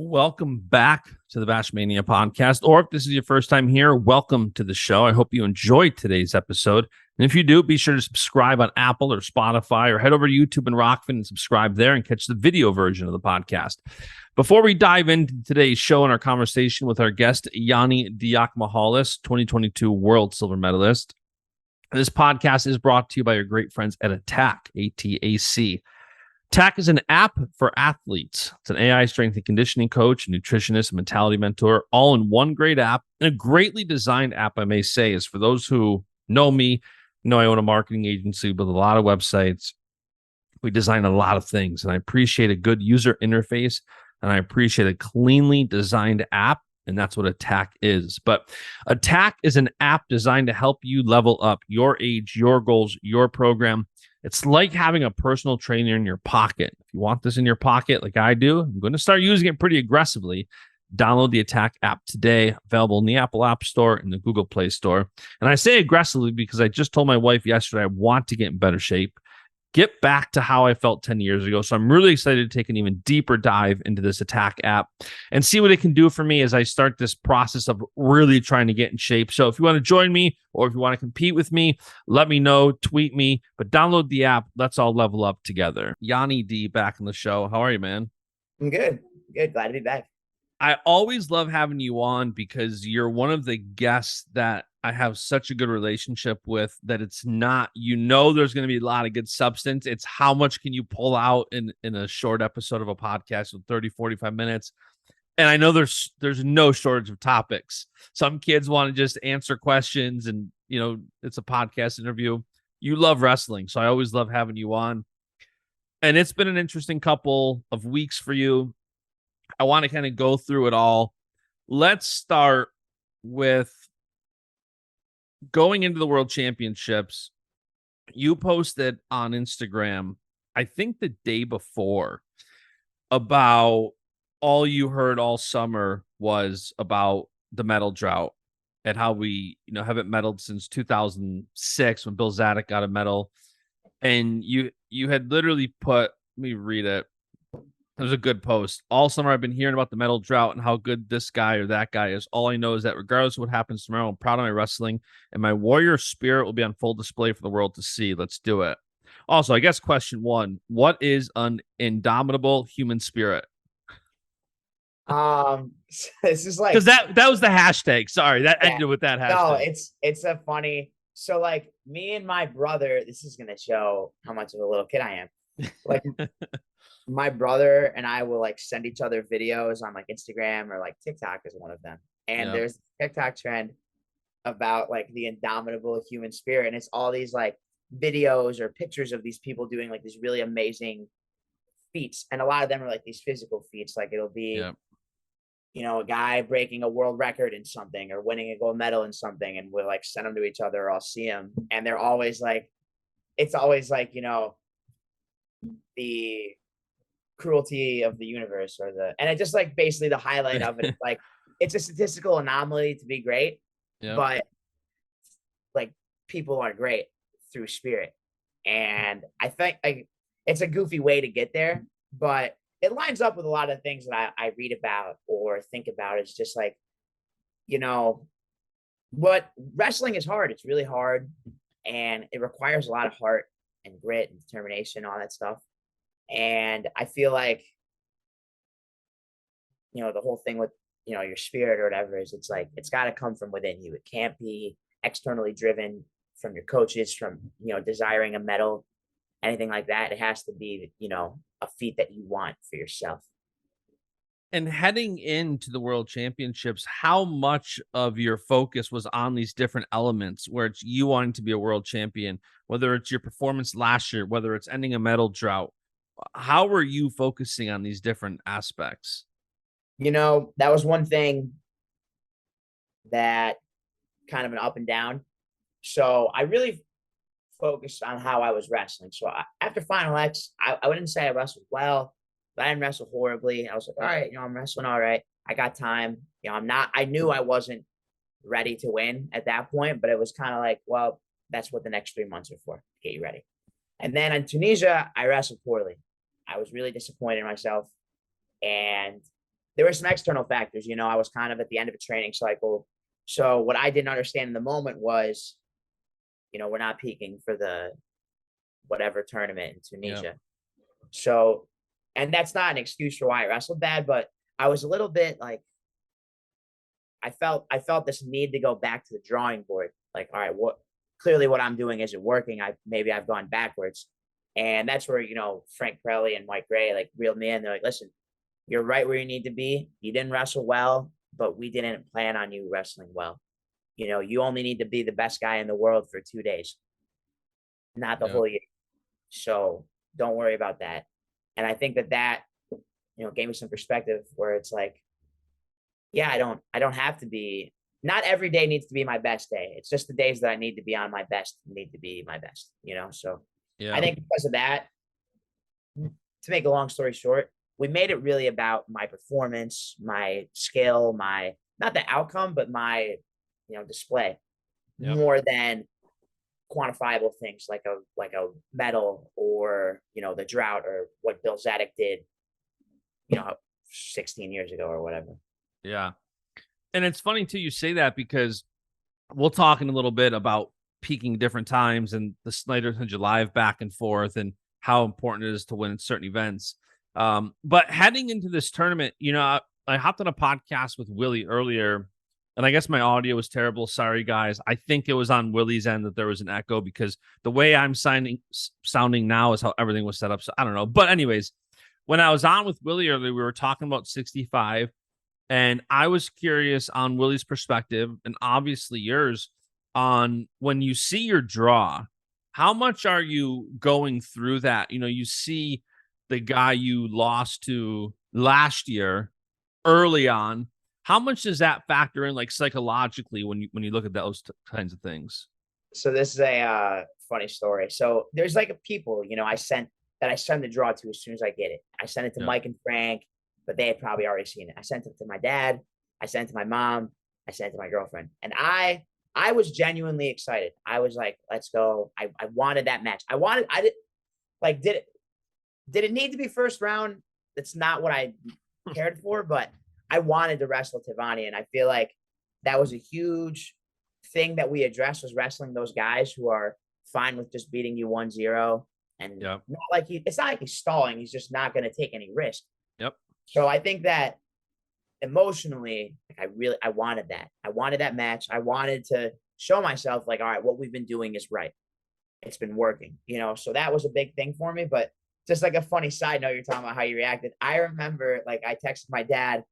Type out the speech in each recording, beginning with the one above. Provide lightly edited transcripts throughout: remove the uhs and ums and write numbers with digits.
Welcome back to the Baschamania podcast. Or if this is your first time here, welcome to the show. I hope you enjoyed today's episode. And if you do, be sure to subscribe on Apple or Spotify, or head over to YouTube and Rokfin and subscribe there and catch the video version of the podcast. Before we dive into today's show and our conversation with our guest, Yianni Diakomihalis, 2022 World Silver Medalist, this podcast is brought to you by your great friends at Attack, ATAC. TAC is an app for athletes. It's an AI strength and conditioning coach, a nutritionist, a mentality mentor, all in one great app, and a greatly designed app, I may say, is for those who know me, I own a marketing agency with a lot of websites. We design a lot of things, and I appreciate a good user interface, and I appreciate a cleanly designed app, and that's what Attack is. But Attack is an app designed to help you level up your age, your goals, your program. It's like having a personal trainer in your pocket. If you want this in your pocket like I do, I'm going to start using it pretty aggressively. Download the Attack app today, available in the Apple App Store and the Google Play Store. And I say aggressively because I just told my wife yesterday I want to get in better shape, get back to how I felt 10 years ago. So I'm really excited to take an even deeper dive into this Attack app and see what it can do for me as I start this process of really trying to get in shape. So if you want to join me or if you want to compete with me, let me know, tweet me, but download the app. Let's all level up together. Yanni D back on the show. How are you, man? I'm good. Good. Glad to be back. I always love having you on because you're one of the guests that I have such a good relationship with that it's not, there's going to be a lot of good substance. It's how much can you pull out in a short episode of a podcast with 30, 45 minutes. And I know there's no shortage of topics. Some kids want to just answer questions and, it's a podcast interview. You love wrestling. So I always love having you on. And it's been an interesting couple of weeks for you. I want to kind of go through it all. Let's start with going into the World Championships. You posted on Instagram, I think the day before, about all you heard all summer was about the medal drought and how we, haven't medaled since 2006 when Bill Zadek got a medal. And you had literally put, let me read it. It was a good post. All summer, I've been hearing about the medal drought and how good this guy or that guy is. All I know is that regardless of what happens tomorrow, I'm proud of my wrestling, and my warrior spirit will be on full display for the world to see. Let's do it. Also, I guess question one, what is an indomitable human spirit? This is like, because that was the hashtag. Sorry, that yeah, ended with that hashtag. no, it's a funny. So like me and my brother, this is gonna show how much of a little kid I am. Like my brother and I will like send each other videos on like Instagram or like TikTok is one of them. And there's a TikTok trend about like the indomitable human spirit. And it's all these like videos or pictures of these people doing like these really amazing feats. And a lot of them are like these physical feats. Like it'll be, a guy breaking a world record in something or winning a gold medal in something. And we'll like send them to each other or I'll see them. And they're always like, it's always like, the cruelty of the universe and it just like basically the highlight of it. Like it's a statistical anomaly to be great, but like people are great through spirit. And I think like it's a goofy way to get there, but it lines up with a lot of things that I read about or think about. It's just like, what wrestling is hard. It's really hard and it requires a lot of heart and grit and determination, all that stuff. And I feel like, the whole thing with, your spirit or whatever is it's like, it's got to come from within you. It can't be externally driven from your coaches, from, desiring a medal, anything like that. It has to be, a feat that you want for yourself. And heading into the World Championships, how much of your focus was on these different elements where it's you wanting to be a world champion, whether it's your performance last year, whether it's ending a medal drought? How were you focusing on these different aspects? That was one thing that kind of an up and down. So I really focused on how I was wrestling. So after Final X, I wouldn't say I wrestled well, but I didn't wrestle horribly. I was like, all right, I'm wrestling all right. I got time. I knew I wasn't ready to win at that point, but it was kind of like, well, that's what the next 3 months are for, to get you ready. And then in Tunisia, I wrestled poorly. I was really disappointed in myself. And there were some external factors. I was kind of at the end of a training cycle. So what I didn't understand in the moment was, we're not peaking for the whatever tournament in Tunisia. Yep. So, and that's not an excuse for why I wrestled bad, but I was a little bit like, I felt this need to go back to the drawing board. Like, all right, clearly what I'm doing isn't working. Maybe I've gone backwards. And that's where, Frank Pirelli and Mike Gray, like, reeled me in. They're like, listen, you're right where you need to be. You didn't wrestle well, but we didn't plan on you wrestling well. You only need to be the best guy in the world for 2 days, not the whole year. So don't worry about that. And I think that gave me some perspective where it's like, yeah, I don't have to be, not every day needs to be my best day. It's just the days that I need to be on my best need to be my best, So I think because of that, to make a long story short, we made it really about my performance, my skill, not the outcome, but my, display more than quantifiable things like a medal or, the drought or what Bill Zadek did, 16 years ago or whatever. Yeah. And it's funny too, you say that, because we'll talk in a little bit about peaking different times and the Snyder and July back and forth and how important it is to win certain events. But heading into this tournament, I hopped on a podcast with Willie earlier, and I guess my audio was terrible. Sorry, guys. I think it was on Willie's end that there was an echo, because the way I'm sounding now is how everything was set up. So I don't know. But anyways, when I was on with Willie earlier, we were talking about 65. And I was curious on Willie's perspective, and obviously yours, on when you see your draw, how much are you going through that? You see the guy you lost to last year early on. How much does that factor in, like, psychologically, when you look at those kinds of things? So this is a funny story. So there's like people, I send the draw to as soon as I get it. I sent it to Mike and Frank, but they had probably already seen it. I sent it to my dad. I sent it to my mom. I sent it to my girlfriend. And I was genuinely excited. I was like, let's go. I wanted that match. Did it need to be first round? That's not what I cared for, but I wanted to wrestle Tivanni. And I feel like that was a huge thing that we addressed, was wrestling those guys who are fine with just beating you 1-0. And not like it's not like he's stalling. He's just not going to take any risk. Yep. So I think that emotionally, I wanted that. I wanted that match. I wanted to show myself, like, all right, what we've been doing is right. It's been working, so that was a big thing for me. But just like a funny side note, you're talking about how you reacted. I remember, like, I texted my dad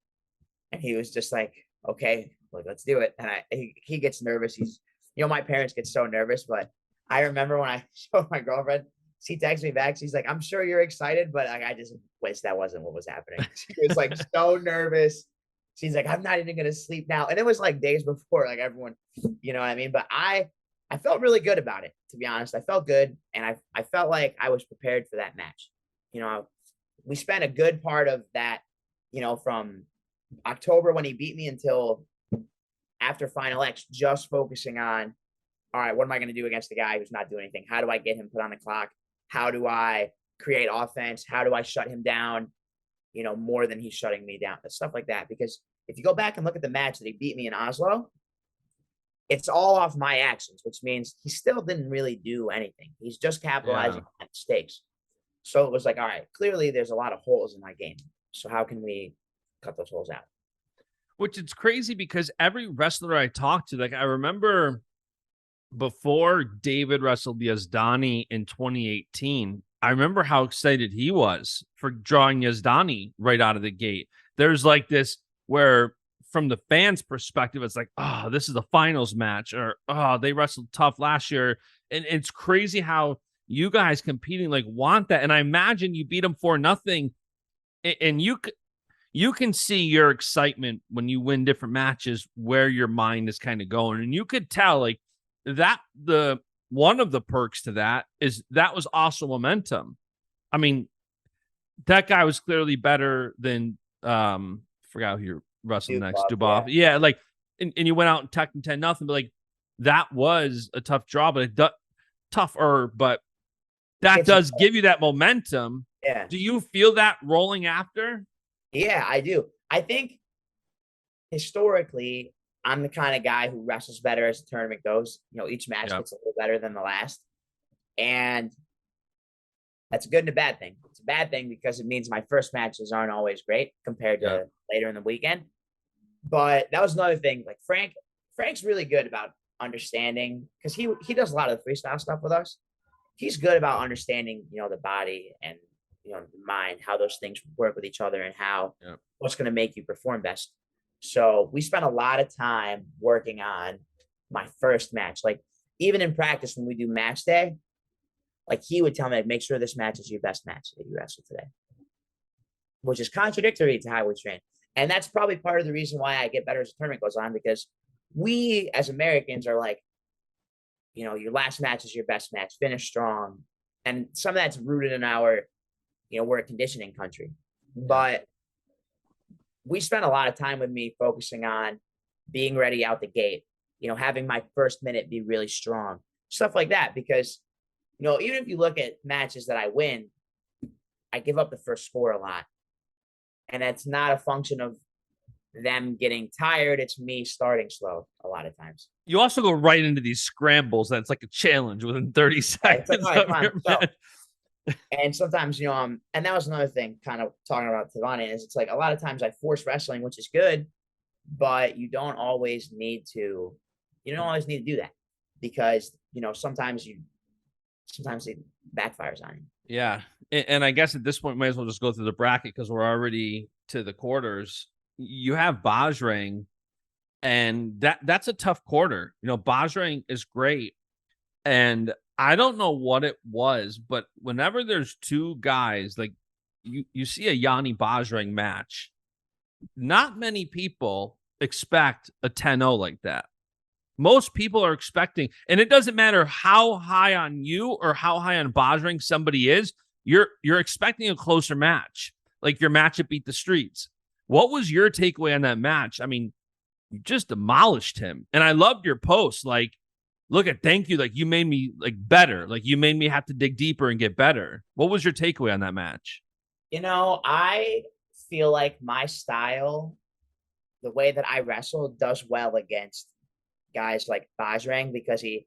and he was just like, okay, like, let's do it. And he gets nervous. He's, my parents get so nervous, but I remember when I showed my girlfriend, she texted me back. She's like, I'm sure you're excited, but I just wish that wasn't what was happening. She was like so nervous. She's like, I'm not even going to sleep now. And it was like days before, like, everyone, you know what I mean? But I felt really good about it, to be honest. I felt good. And I felt like I was prepared for that match. We spent a good part of that, from October when he beat me until after Final X, just focusing on, all right, what am I going to do against the guy who's not doing anything? How do I get him put on the clock? How do I create offense? How do I shut him down, more than he's shutting me down? Stuff like that. Because if you go back and look at the match that he beat me in Oslo, it's all off my actions, which means he still didn't really do anything. He's just capitalizing on mistakes. So it was like, all right, clearly there's a lot of holes in my game. So how can we cut those holes out? Which it's crazy, because every wrestler I talked to, like, I remember before David wrestled Yazdani in 2018, I remember how excited he was for drawing Yazdani right out of the gate. There's like this where, from the fans' perspective, it's like, oh, this is the finals match, or, oh, they wrestled tough last year. And it's crazy how you guys competing, like, want that. And I imagine you beat them 4-0, and you can see your excitement when you win different matches, where your mind is kind of going. And you could tell, like, that one of the perks to that is that was also momentum. I mean, that guy was clearly better than forgot who you're wrestling next, Dubov. Yeah, like, and you went out and teched him 10-0, but like, that was a tough draw, but tougher, but that does give you that momentum. Yeah. Do you feel that rolling after? Yeah, I do. I think historically, I'm the kind of guy who wrestles better as the tournament goes. Each match Yeah. gets a little better than the last. And that's a good and a bad thing. It's a bad thing because it means my first matches aren't always great compared Yeah. to later in the weekend. But that was another thing. Like Frank's really good about understanding because he does a lot of the freestyle stuff with us. He's good about understanding, the body and the mind, how those things work with each other and how what's going to make you perform best. So we spent a lot of time working on my first match. Like even in practice when we do match day, like he would tell me, like, make sure this match is your best match that you wrestle today, which is contradictory to how we train. And that's probably part of the reason why I get better as the tournament goes on, because we as Americans are like, your last match is your best match, finish strong. And some of that's rooted in our, we're a conditioning country. But we spent a lot of time with me focusing on being ready out the gate, having my first minute be really strong, stuff like that. Because, even if you look at matches that I win, I give up the first score a lot. And that's not a function of them getting tired. It's me starting slow a lot of times. You also go right into these scrambles that's like a challenge within 30 seconds. It's like, all right, so, and sometimes, and that was another thing kind of talking about Tijuana is it's like a lot of times I force wrestling, which is good, but you don't always need to do that because, sometimes it backfires on you. Yeah. And I guess at this point, might as well just go through the bracket because we're already to the quarters. You have Bajrang, and that's a tough quarter. Bajrang is great. And I don't know what it was, but whenever there's two guys, like you see a Yanni Bajrang match, not many people expect a 10-0 like that. Most people are expecting, and it doesn't matter how high on you or how high on Bajrang somebody is, you're expecting a closer match, like your match at Beat the Streets. What was your takeaway on that match? I mean, you just demolished him. And I loved your post. Like, thank you. Like, you made me like better. Like, you made me have to dig deeper and get better. What was your takeaway on that match? I feel like my style, the way that I wrestle, does well against guys like Bajrang because he's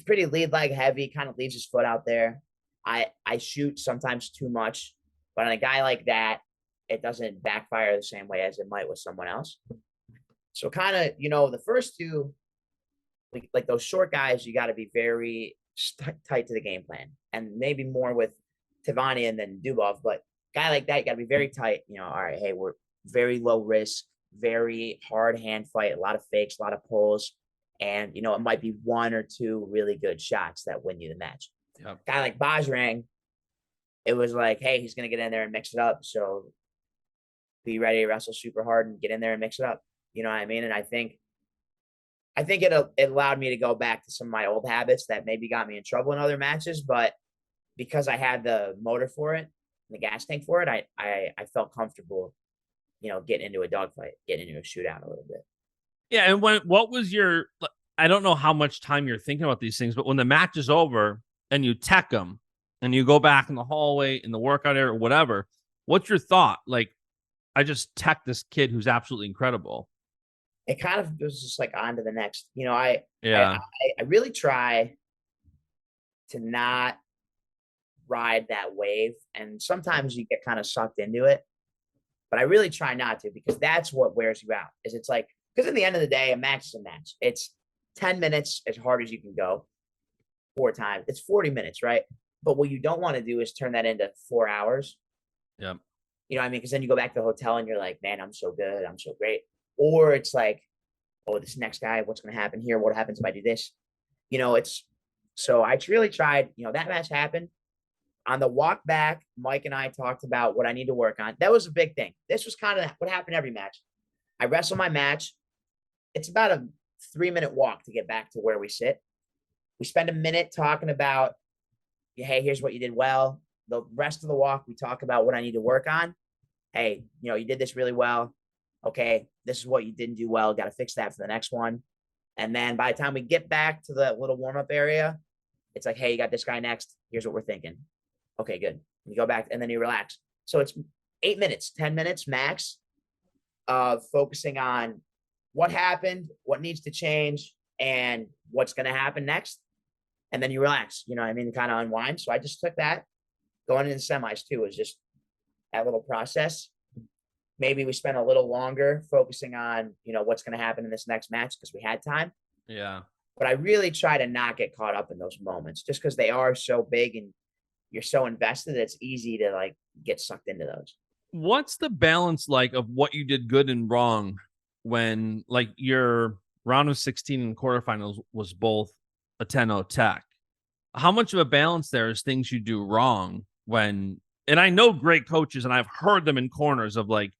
pretty lead leg heavy, kind of leaves his foot out there. I shoot sometimes too much, but on a guy like that, it doesn't backfire the same way as it might with someone else. So kind of, the first two, like those short guys, you got to be very tight to the game plan, and maybe more with Tijuana than Dubov, but guy like that, you got to be very tight. All right, hey, we're very low risk, very hard hand fight, a lot of fakes, a lot of pulls. And, it might be one or two really good shots that win you the match. Yep. Guy like Bajrang, it was like, hey, he's going to get in there and mix it up. So be ready to wrestle super hard and get in there and mix it up. You know what I mean? And I think it allowed me to go back to some of my old habits that maybe got me in trouble in other matches. But because I had the motor for it, the gas tank for it, I felt comfortable, getting into a dogfight, getting into a shootout a little bit. Yeah, and what was your? I don't know how much time you're thinking about these things, but when the match is over and you tech them and you go back in the hallway in the workout area or whatever, what's your thought? Like, I just tech this kid who's absolutely incredible. It kind of was just like on to the next. I really try to not ride that wave, and sometimes you get kind of sucked into it, but I really try not to because that's what wears you out. Is it's like. Because at the end of the day, a match is a match. It's 10 minutes as hard as you can go 4 times. It's 40 minutes, right? But what you don't want to do is turn that into 4 hours. Yeah. You know what I mean? Because then you go back to the hotel and you're like, man, I'm so good. I'm so great. Or it's like, oh, this next guy, what's going to happen here? What happens if I do this? So I really tried, that match happened. On the walk back, Mike and I talked about what I need to work on. That was a big thing. This was kind of what happened every match. I wrestle my match. It's about a 3-minute walk to get back to where we sit. We spend a minute talking about, hey, here's what you did well. The rest of the walk, we talk about what I need to work on. Hey, you did this really well. Okay, this is what you didn't do well. Got to fix that for the next one. And then by the time we get back to the little warm-up area, it's like, hey, you got this guy next. Here's what we're thinking. Okay, good. You go back and then you relax. So it's 8 minutes, 10 minutes max. of focusing on what happened, what needs to change, and what's going to happen next. And then you relax, you know what I mean? Kind of unwind. So I just took that going into the semis too, was just that little process. Maybe we spent a little longer focusing on, you know, what's going to happen in this next match because we had time. Yeah. But I really try to not get caught up in those moments just because they are so big and you're so invested. It's easy to like get sucked into those. What's the balance like of what you did good and wrong when like your round of 16 and quarterfinals was both a 10-0 tech? How much of a balance there is things you do wrong when, and I know great coaches and I've heard them in corners of like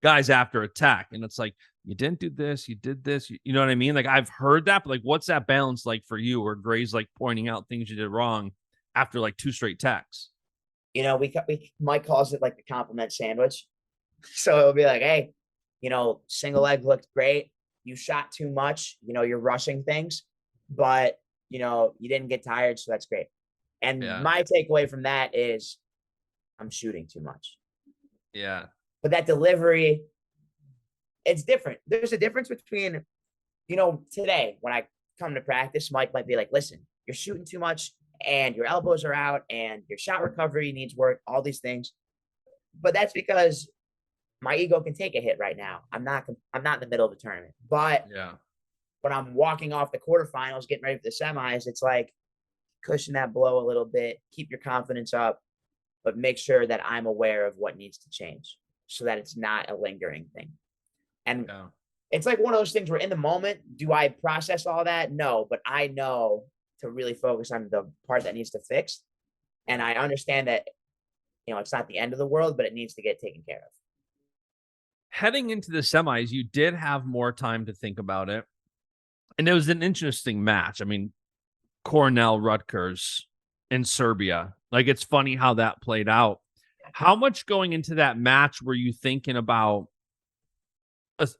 guys after attack. And it's like, you didn't do this, you did this, you know what I mean? Like I've heard that, but like, what's that balance like for you where Gray's like pointing out things you did wrong after like 2 straight techs? You know, we Mike calls it like the compliment sandwich. So it'll be like, hey, you know, single leg looked great. You shot too much. You know, you're rushing things, but you know, you didn't get tired, so that's great. And my takeaway from that is I'm shooting too much. Yeah. But that delivery, it's different. There's a difference between, you know, today when I come to practice, Mike might be like, listen, you're shooting too much and your elbows are out and your shot recovery needs work, all these things. But that's because my ego can take a hit right now. I'm not in the middle of the tournament. But when I'm walking off the quarterfinals, getting ready for the semis, it's like cushion that blow a little bit, keep your confidence up, but make sure that I'm aware of what needs to change so that it's not a lingering thing. And it's like one of those things where in the moment, do I process all that? No, but I know to really focus on the part that needs to fix. And I understand that, you know, it's not the end of the world, but it needs to get taken care of. Heading into the semis, you did have more time to think about it. And it was an interesting match. I mean, Cornell, Rutgers in Serbia. Like, it's funny how that played out. How much going into that match were you thinking about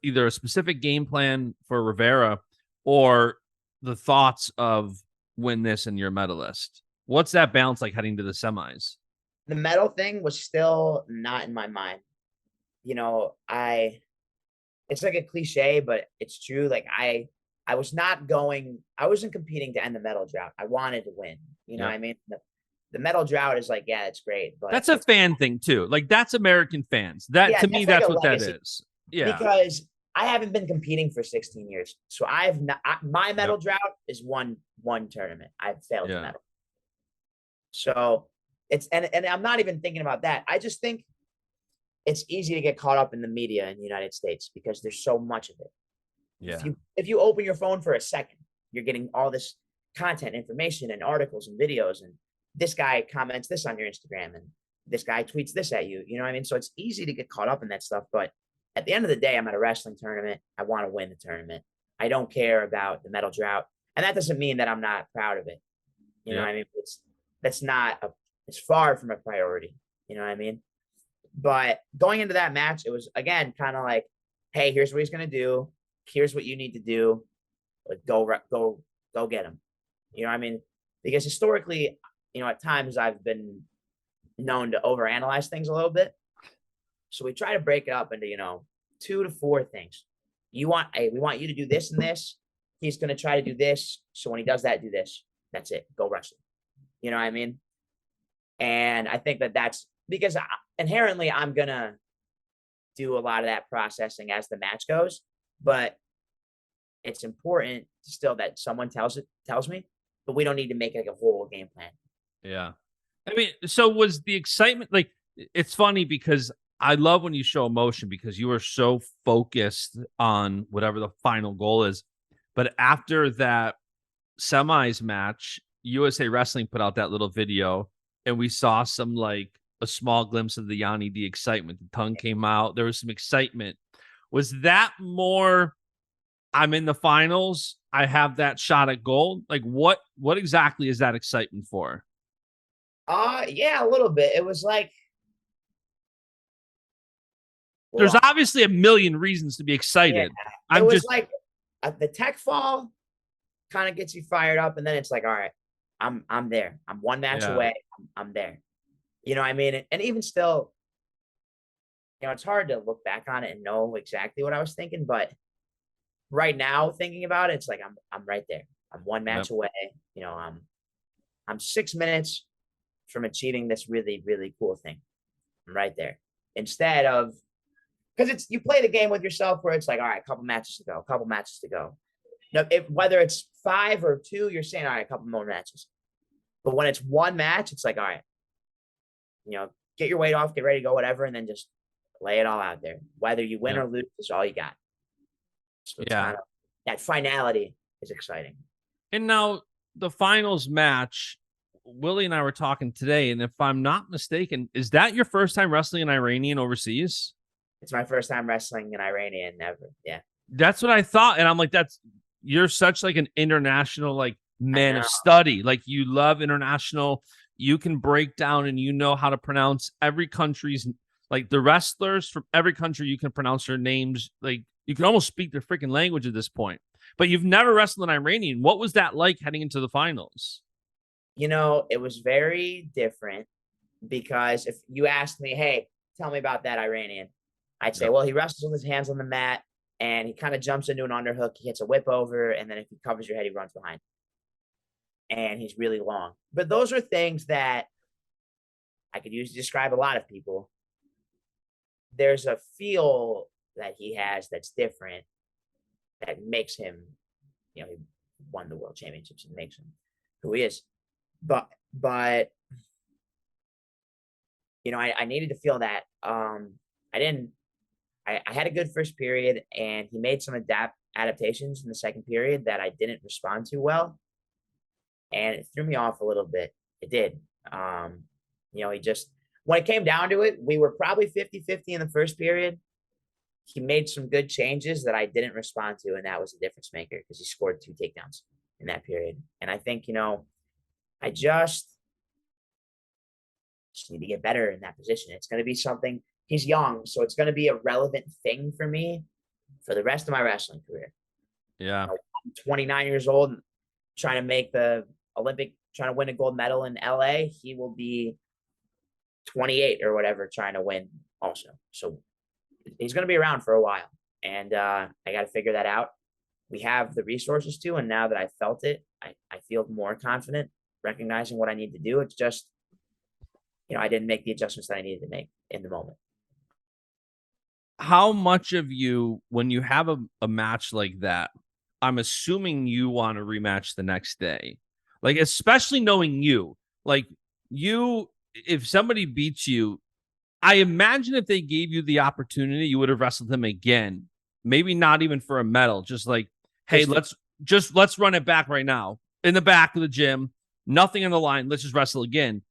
either a specific game plan for Rivera or the thoughts of win this and you're a medalist? What's that balance like heading to the semis? The medal thing was still not in my mind. You know, it's like a cliche, but it's true. Like I wasn't competing to end the medal drought. I wanted to win. You know what I mean? The medal drought is like, yeah, it's great, but that's a fan thing too. Like that's American fans. That to me, that's what that is. Yeah. Because I haven't been competing for 16 years. So I've not, my medal drought is one tournament. I've failed to medal. So it's, and I'm not even thinking about that. I just think it's easy to get caught up in the media in the United States because there's so much of it. Yeah. If you open your phone for a second, you're getting all this content, information, and articles and videos, and this guy comments this on your Instagram, and this guy tweets this at you. You know what I mean? So it's easy to get caught up in that stuff. But at the end of the day, I'm at a wrestling tournament. I want to win the tournament. I don't care about the medal drought, and that doesn't mean that I'm not proud of it. You know what I mean? It's far from a priority. You know what I mean? But going into that match, it was again kind of like, hey, here's what he's gonna do. Here's what you need to do. Like go get him. You know what I mean? Because historically, you know, at times I've been known to overanalyze things a little bit. So we try to break it up into, you know, 2 to 4 things. We want you to do this and this. He's going to try to do this. So when he does that, do this. That's it. Go wrestle. You know what I mean? And I think that's because inherently I'm going to do a lot of that processing as the match goes, but it's important still that someone tells me, but we don't need to make like a whole game plan. Yeah. I mean, so was the excitement like, it's funny because I love when you show emotion because you are so focused on whatever the final goal is. But after that semis match, USA Wrestling put out that little video and we saw some like a small glimpse of the Yanni the excitement. The tongue came out. There was some excitement. Was that more I'm in the finals, I have that shot at gold? Like what exactly is that excitement for? Yeah, a little bit. It was like there's obviously a million reasons to be excited. Yeah, it was like the tech fall kind of gets you fired up, and then it's like, all right, I'm there. I'm one match away. I'm there. You know what I mean? And even still, it's hard to look back on it and know exactly what I was thinking, but right now thinking about it, it's like I'm right there. I'm one match Yep. away. I'm 6 minutes from achieving this really, really cool thing. I'm right there. Instead of, because you play the game with yourself where it's like, all right, a couple matches to go, a couple matches to go. Now, whether it's 5 or 2, you're saying, all right, a couple more matches. But when it's one match, it's like, all right, get your weight off, get ready to go, whatever, and then just lay it all out there. Whether you win Yep. or lose, is all you got. So it's Yeah. kind of, that finality is exciting. And now the finals match, Willie and I were talking today, and if I'm not mistaken, is that your first time wrestling an Iranian overseas? It's my first time wrestling an Iranian ever. Yeah. That's what I thought. And I'm like, you're such like an international, like, man of study. Like, you love international. You can break down and you know how to pronounce every country's, like, the wrestlers from every country. You can pronounce their names. Like, you can almost speak their freaking language at this point. But you've never wrestled an Iranian. What was that like heading into the finals? It was very different because if you asked me, hey, tell me about that Iranian, I'd say, well, he wrestles with his hands on the mat and he kind of jumps into an underhook. He hits a whip over, and then if he covers your head, he runs behind. And he's really long. But those are things that I could use to describe a lot of people. There's a feel that he has that's different that makes him, he won the world championships and makes him who he is. But I needed to feel that. I had a good first period, and he made some adaptations in the second period that I didn't respond to well. And it threw me off a little bit. It did. He just, when it came down to it, we were probably 50-50 in the first period. He made some good changes that I didn't respond to, and that was a difference maker because he scored 2 takedowns in that period. And I think, I just need to get better in that position. It's going to be something. He's young, so it's going to be a relevant thing for me for the rest of my wrestling career. Yeah. I'm 29 years old, trying to make the Olympic, trying to win a gold medal in LA. He will be 28 or whatever, trying to win also. So he's going to be around for a while, and I got to figure that out. We have the resources to, and now that I felt it, I feel more confident recognizing what I need to do. It's just, I didn't make the adjustments that I needed to make in the moment. How much of you, when you have a match like that, I'm assuming you want to rematch the next day, like, especially knowing you, like, if somebody beats you, I imagine if they gave you the opportunity, you would have wrestled him again. Maybe not even for a medal, just like, hey, let's run it back right now in the back of the gym, nothing on the line. Let's just wrestle again.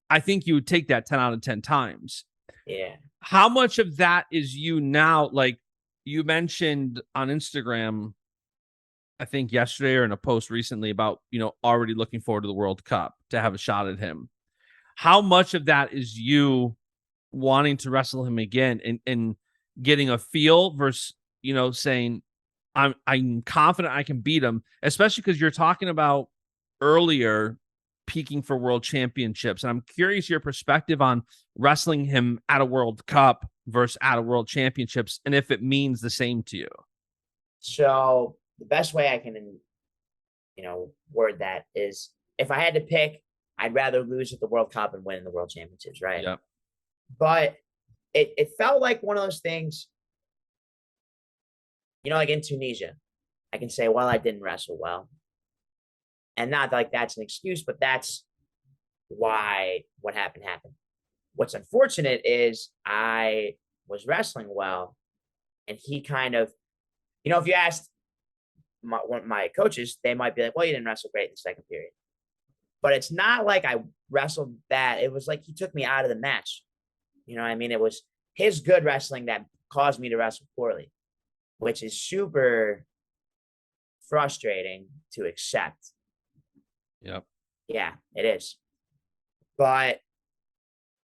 I think you would take that 10 out of 10 times. Yeah. How much of that is you now? Like, you mentioned on Instagram, I think yesterday or in a post recently, about, already looking forward to the World Cup to have a shot at him. How much of that is you wanting to wrestle him again and getting a feel versus, saying, I'm confident I can beat him, especially because you're talking about earlier peaking for world championships. And I'm curious your perspective on wrestling him at a World Cup versus at a world championships, and if it means the same to you. So the best way I can, word that is, if I had to pick, I'd rather lose at the World Cup and win in the world championships, right? Yep. But it felt like one of those things, like in Tunisia, I can say, well, I didn't wrestle well. And not like that's an excuse, but that's why what happened. What's unfortunate is I was wrestling well, and he kind of, if you asked one of my coaches, they might be like, well, you didn't wrestle great in the second period. But it's not like I wrestled bad. It was like he took me out of the match. You know what I mean? It was his good wrestling that caused me to wrestle poorly, which is super frustrating to accept. Yep. Yeah, it is. But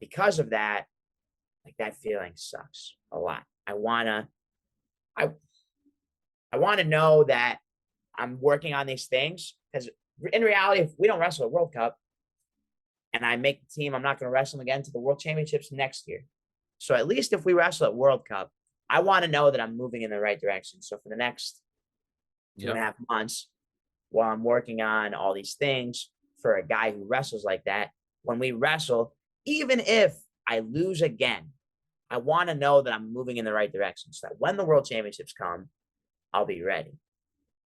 because of that, like, that feeling sucks a lot. I want to know that I'm working on these things, because in reality, if we don't wrestle a World Cup and I make the team, I'm not going to wrestle them again to the World Championships next year. So at least if we wrestle at World Cup, I want to know that I'm moving in the right direction. So for the next 2.5 months, while I'm working on all these things for a guy who wrestles like that, when we wrestle, even if I lose again, I want to know that I'm moving in the right direction so that when the World Championships come, I'll be ready.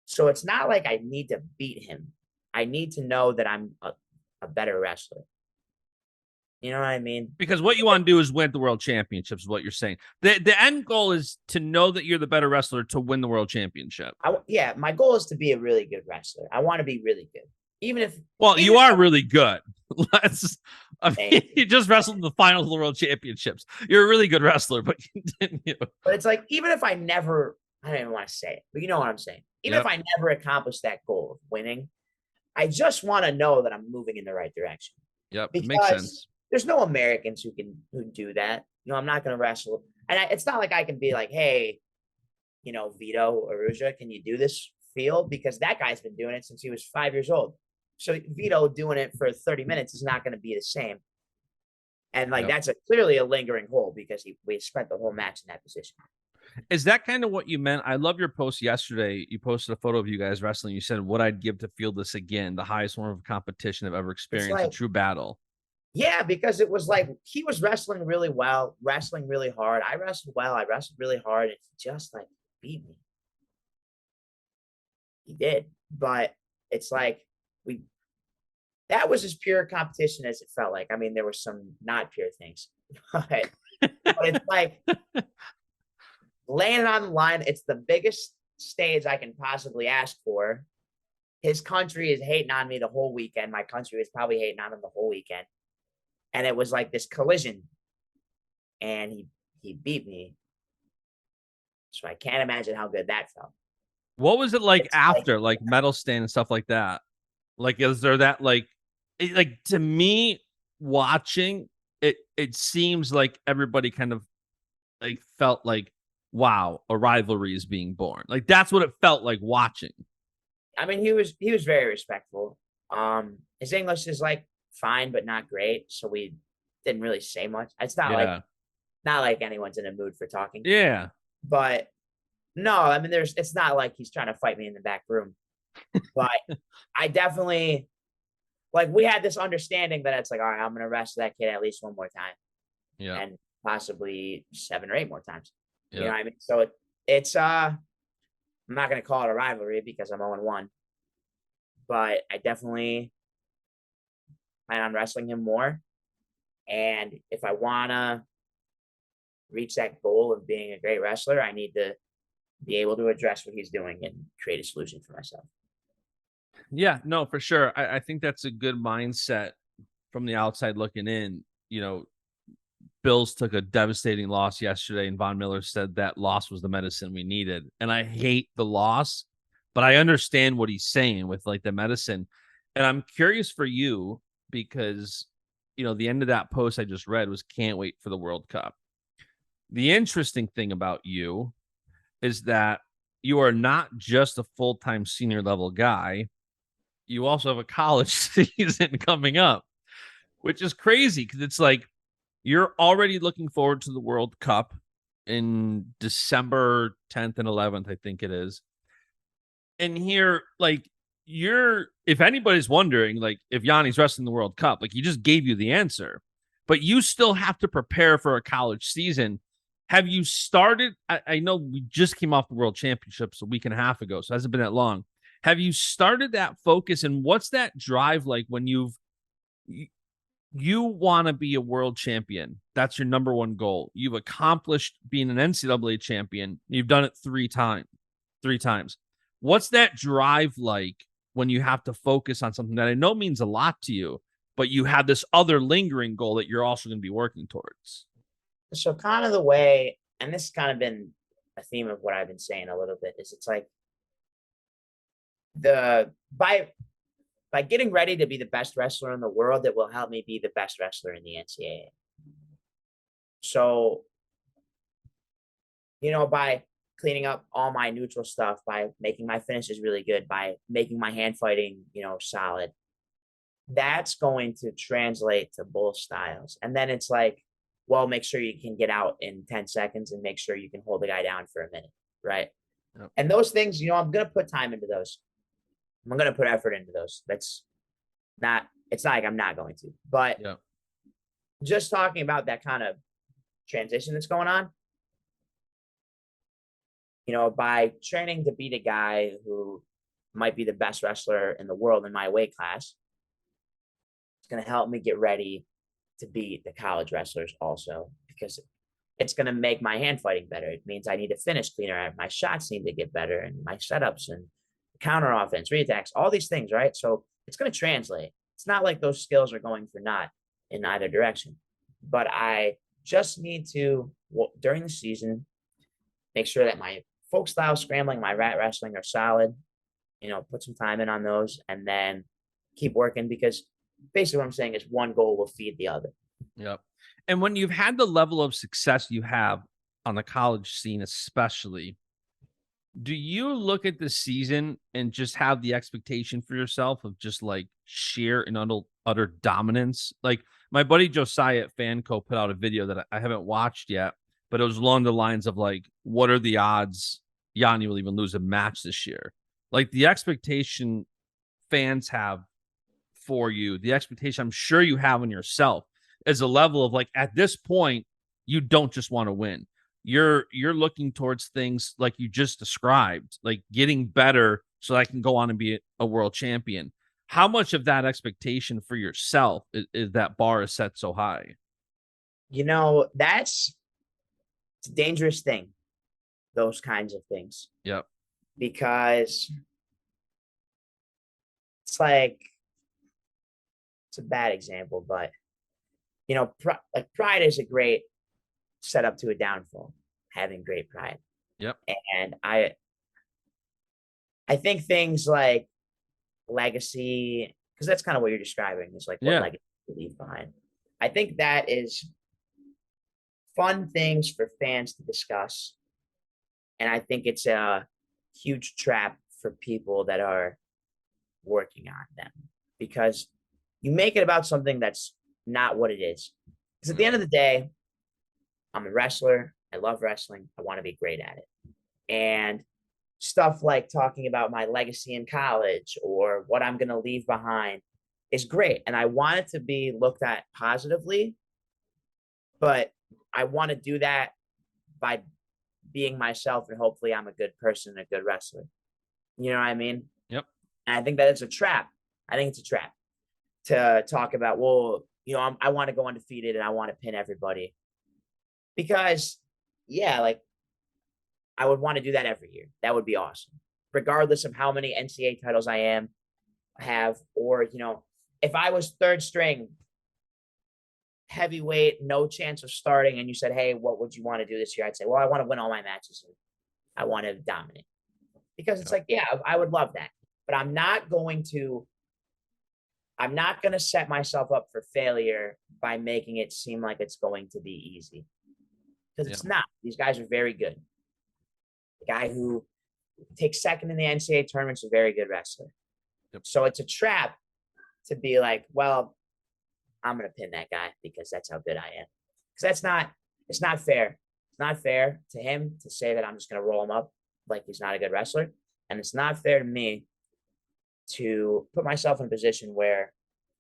So it's not like I need to beat him. I need to know that I'm a better wrestler. You know what I mean? Because what you want to do is win the world championships, is what you're saying. The end goal is to know that you're the better wrestler to win the world championship. Yeah, my goal is to be a really good wrestler. I want to be really good. Even you are really good. You just wrestled in the finals of the world championships. You're a really good wrestler, but continue. But it's like, even if I don't even want to say it, but you know what I'm saying. Even if I never accomplish that goal of winning, I just want to know that I'm moving in the right direction. Yep, because it makes sense. There's no Americans who do that. I'm not going to wrestle. And it's not like I can be like, hey, Vito Arujá, can you do this field? Because that guy's been doing it since he was 5 years old. So Vito doing it for 30 minutes is not going to be the same. And that's clearly a lingering hole because we spent the whole match in that position. Is that kind of what you meant? I love your post yesterday. You posted a photo of you guys wrestling. You said, what I'd give to field this again, the highest form of competition I've ever experienced, a true battle. Yeah, because it was like he was wrestling really well, wrestling really hard. I wrestled well. I wrestled really hard. And he just beat me. He did. But it's like that was as pure competition as it felt like. I mean, there were some not pure things. But it's like laying it on the line. It's the biggest stage I can possibly ask for. His country is hating on me the whole weekend. My country was probably hating on him the whole weekend. And it was like this collision. And he beat me. So I can't imagine how good that felt. What was it like after, like medal stand and stuff like that? Like, is there that to me watching it, it seems like everybody kind of felt like, wow, a rivalry is being born. Like, that's what it felt like watching. I mean, he was very respectful. His English is fine, but not great. So we didn't really say much. It's not like anyone's in a mood for talking. Yeah. But no, I mean, it's not like he's trying to fight me in the back room. But I definitely we had this understanding that it's all right, I'm gonna wrestle that kid at least one more time. Yeah. And possibly 7 or 8 more times. Yeah. You know what I mean? So it's I'm not gonna call it a rivalry because I'm 0-1. But I definitely plan on wrestling him more. And if I wanna reach that goal of being a great wrestler, I need to be able to address what he's doing and create a solution for myself. Yeah, no, for sure. I think that's a good mindset from the outside looking in. Bills took a devastating loss yesterday, and Von Miller said that loss was the medicine we needed. And I hate the loss, but I understand what he's saying with the medicine. And I'm curious for you because, the end of that post I just read was can't wait for the World Cup. The interesting thing about you is that you are not just a full-time senior level guy. You also have a college season coming up, which is crazy because it's you're already looking forward to the World Cup in December 10th and 11th, I think it is. And here, if anybody's wondering, if Yanni's wrestling the World Cup, he just gave you the answer, but you still have to prepare for a college season. Have you started? I know we just came off the World Championships a week and a half ago, so it hasn't been that long. Have you started that focus, and what's that drive like when you want to be a world champion? That's your number one goal. You've accomplished being an NCAA champion. You've done it 3 times. What's that drive like when you have to focus on something that I know means a lot to you, but you have this other lingering goal that you're also going to be working towards? So kind of the way, and this has kind of been a theme of what I've been saying a little bit, is it's by getting ready to be the best wrestler in the world, it will help me be the best wrestler in the NCAA. So, by cleaning up all my neutral stuff, by making my finishes really good, by making my hand fighting, solid, that's going to translate to both styles. And then it's well, make sure you can get out in 10 seconds and make sure you can hold the guy down for a minute, right? Yep. And those things, I'm going to put time into those. I'm going to put effort into those. It's not like I'm not going to. But just talking about that kind of transition that's going on, by training to beat a guy who might be the best wrestler in the world in my weight class, it's going to help me get ready to beat the college wrestlers also, because it's going to make my hand fighting better. It means I need to finish cleaner. My shots need to get better, and my setups and counter offense, reattacks, all these things, right? So it's going to translate. It's not like those skills are going for naught in either direction. But I just need to, during the season, make sure that my folk style scrambling, my rat wrestling are solid, put some time in on those, and then keep working, because basically what I'm saying is one goal will feed the other. Yep. And when you've had the level of success you have on the college scene, especially, do you look at the season and just have the expectation for yourself of just like sheer and utter dominance? Like my buddy Josiah at Fanco put out a video that I haven't watched yet, but it was along the lines of like, what are the odds Yanni will even lose a match this year? Like the expectation fans have for you, the expectation I'm sure you have on yourself is a level of like, at this point, you don't just want to win. You're looking towards things like you just described, like getting better so I can go on and be a world champion. How much of that expectation for yourself is that bar is set so high? It's a dangerous thing, those kinds of things. Yep. Because it's like, it's a bad example, but pride is a great setup to a downfall, having great pride. Yep. And I think things like legacy, because that's kind of what you're describing, is like what legacy you leave behind. I think that is fun things for fans to discuss. And I think it's a huge trap for people that are working on them, because you make it about something that's not what it is. Because at the end of the day, I'm a wrestler. I love wrestling. I want to be great at it. And stuff like talking about my legacy in college or what I'm going to leave behind is great. And I want it to be looked at positively, but I want to do that by being myself, and hopefully I'm a good person and a good wrestler. You know what I mean? Yep. And I think that it's a trap. I think it's a trap to talk about, well, I want to go undefeated and I want to pin everybody. Because, like, I would want to do that every year. That would be awesome. Regardless of how many NCAA titles I have, or, if I was third string, heavyweight, no chance of starting, and you said, hey, what would you want to do this year? I'd say, well, I want to win all my matches and I want to dominate. Because it's like, I would love that. But I'm not going to set myself up for failure by making it seem like it's going to be easy. Because it's not. These guys are very good. The guy who takes second in the NCAA tournament is a very good wrestler. Yep. So it's a trap to be like, well, I'm going to pin that guy because that's how good I am. Because it's not fair. It's not fair to him to say that I'm just going to roll him up like he's not a good wrestler. And it's not fair to me to put myself in a position where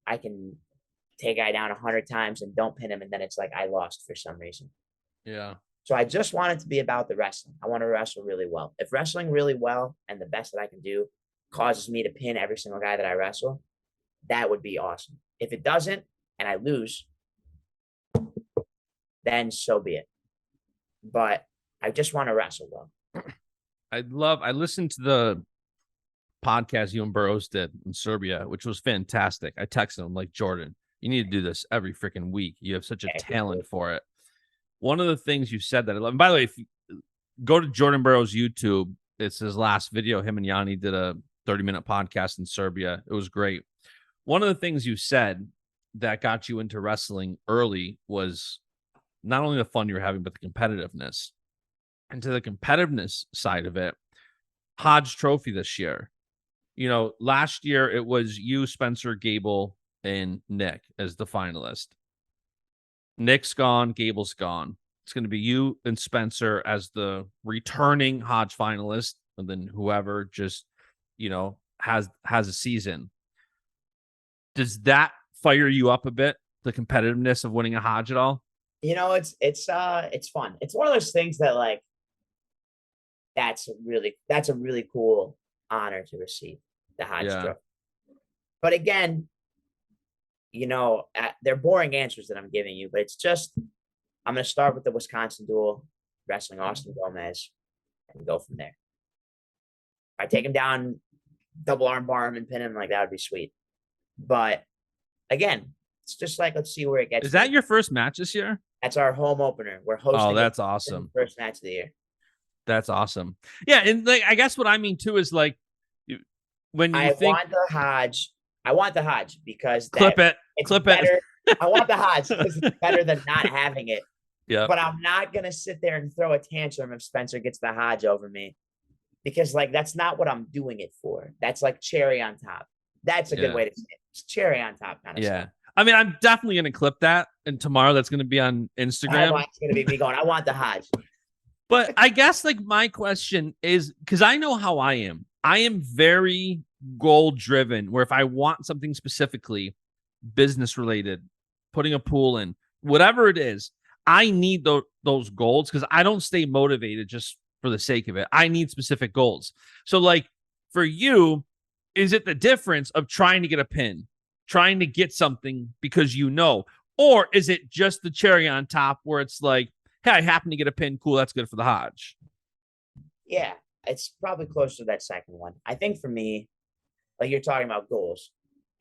I can take a guy down 100 times and don't pin him, and then it's like I lost for some reason. Yeah. So I just want it to be about the wrestling. I want to wrestle really well. If wrestling really well and the best that I can do causes me to pin every single guy that I wrestle, that would be awesome. If it doesn't and I lose, then so be it. But I just want to wrestle well. I listened to the podcast you and Burroughs did in Serbia, which was fantastic. I texted him like, Jordan, you need to do this every freaking week. You have such a talent for it. One of the things you said that I love, and by the way, if you go to Jordan Burroughs' YouTube, it's his last video. Him and Yanni did a 30-minute podcast in Serbia. It was great. One of the things you said that got you into wrestling early was not only the fun you're having, but the competitiveness. And to the competitiveness side of it, Hodge Trophy this year. Last year it was you, Spencer, Gable, and Nick as the finalist. Nick's gone, Gable's gone. It's going to be you and Spencer as the returning Hodge finalist, and then whoever just, has a season. Does that fire you up a bit? The competitiveness of winning a Hodge at all? It's fun. It's one of those things that like that's a really cool honor to receive, the Hodge Trophy. But again, they're boring answers that I'm giving you, but it's just I'm going to start with the Wisconsin duel, wrestling Austin Gomez, and go from there. If I take him down, double arm bar him and pin him, like that would be sweet. But again, it's just like, let's see where it gets. Is that your first match this year? That's our home opener. We're hosting. Oh, that's awesome. First match of the year. That's awesome. Yeah, and like I guess what I mean too is like when you think I want the Hodge because clip it. I want the Hodge because it's better than not having it. Yeah. But I'm not gonna sit there and throw a tantrum if Spencer gets the Hodge over me, because like that's not what I'm doing it for. That's like cherry on top. That's a good way to say it. It's cherry on top kind of stuff. I mean, I'm definitely gonna clip that, and tomorrow that's gonna be on Instagram. It's gonna be me going, I want the Hodge. But I guess like my question is, because I know how I am. I am very goal driven, where if I want something specifically business related, putting a pool in, whatever it is, I need those goals because I don't stay motivated just for the sake of it. I need specific goals. So like for you, is it the difference of trying to get a pin, trying to get something because or is it just the cherry on top where it's like, hey, I happen to get a pin. Cool. That's good for the Hodge. Yeah, it's probably close to that second one. I think for me, like you're talking about goals,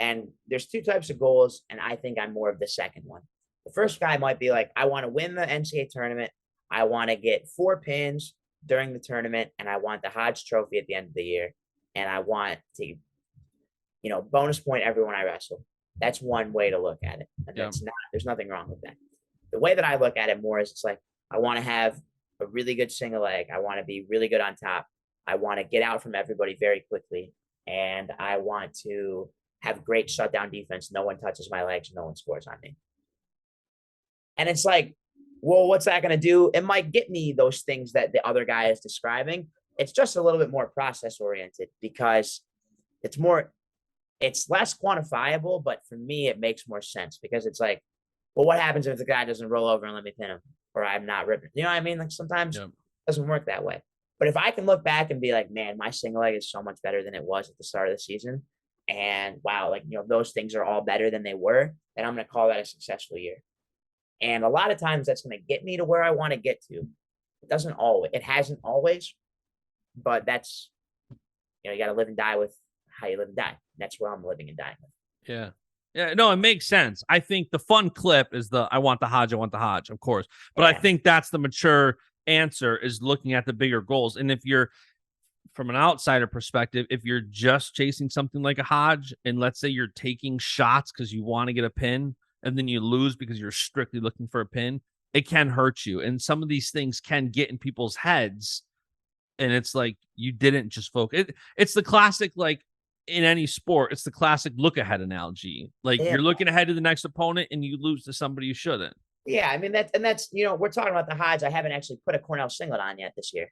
and there's two types of goals, and I think I'm more of the second one. The first guy might be like, I want to win the NCAA tournament. I want to get 4 pins during the tournament, and I want the Hodge Trophy at the end of the year. And I want to, bonus point everyone I wrestle. That's one way to look at it. And there's nothing wrong with that. The way that I look at it more is it's like, I want to have a really good single leg. I want to be really good on top. I want to get out from everybody very quickly. And I want to have great shutdown defense. No one touches my legs. No one scores on me. And it's like, well, what's that going to do? It might get me those things that the other guy is describing. It's just a little bit more process oriented because it's less quantifiable, but for me, it makes more sense because it's like, well, what happens if the guy doesn't roll over and let me pin him or I'm not ripping? You know what I mean? Like sometimes it doesn't work that way. But if I can look back and be like, man, my single leg is so much better than it was at the start of the season. And wow, like, those things are all better than they were. And I'm going to call that a successful year. And a lot of times that's going to get me to where I want to get to. It hasn't always, but that's, you got to live and die with how you live and die. That's where I'm living and dying with. Yeah. Yeah, no, it makes sense. I think the fun clip is I want the Hodge, of course. But I think that's the mature answer, is looking at the bigger goals. And if you're, from an outsider perspective, if you're just chasing something like a Hodge, and let's say you're taking shots because you want to get a pin, and then you lose because you're strictly looking for a pin, it can hurt you. And some of these things can get in people's heads. And it's like, you didn't just focus. It's the classic, like, in any sport, it's the classic look ahead analogy. Like you're looking ahead to the next opponent and you lose to somebody you shouldn't. Yeah, I mean that's we're talking about the Hodge. I haven't actually put a Cornell singlet on yet this year.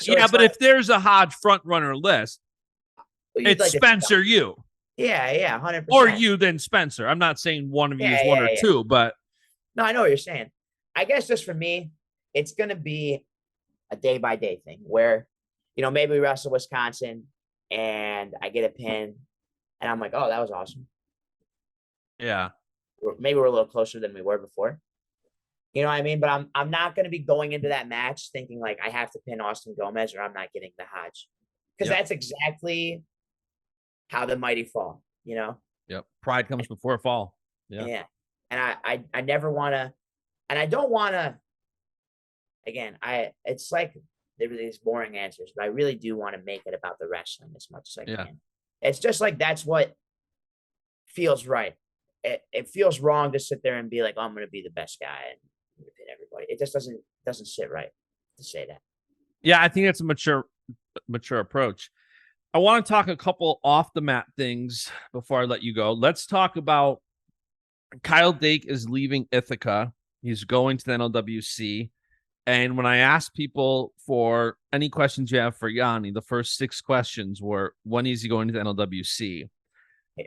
So but if there's a Hodge front runner list, it's like Spencer, you. Yeah, 100%. Or you, then Spencer. I'm not saying one of you is one or two, but no, I know what you're saying. I guess just for me, it's gonna be a day by day thing where, maybe we wrestle Wisconsin and I get a pin and I'm like, oh, that was awesome. Yeah. Maybe we're a little closer than we were before. You know what I mean? But I'm not going to be going into that match thinking like I have to pin Austin Gomez or I'm not getting the Hodge. Because that's exactly how the mighty fall, Yep. Pride comes before a fall. Yeah. And I never want to, and I don't want to, again, it's like there are these boring answers, but I really do want to make it about the wrestling as much as I can. It's just like, that's what feels right. It feels wrong to sit there and be like, oh, I'm going to be the best guy and pin everybody. It just doesn't sit right to say that. Yeah, I think that's a mature approach. I want to talk a couple off the mat things before I let you go. Let's talk about Kyle Dake is leaving Ithaca. He's going to the NLWC. And when I asked people for any questions you have for Yanni, the first 6 questions were, when is he going to the NLWC?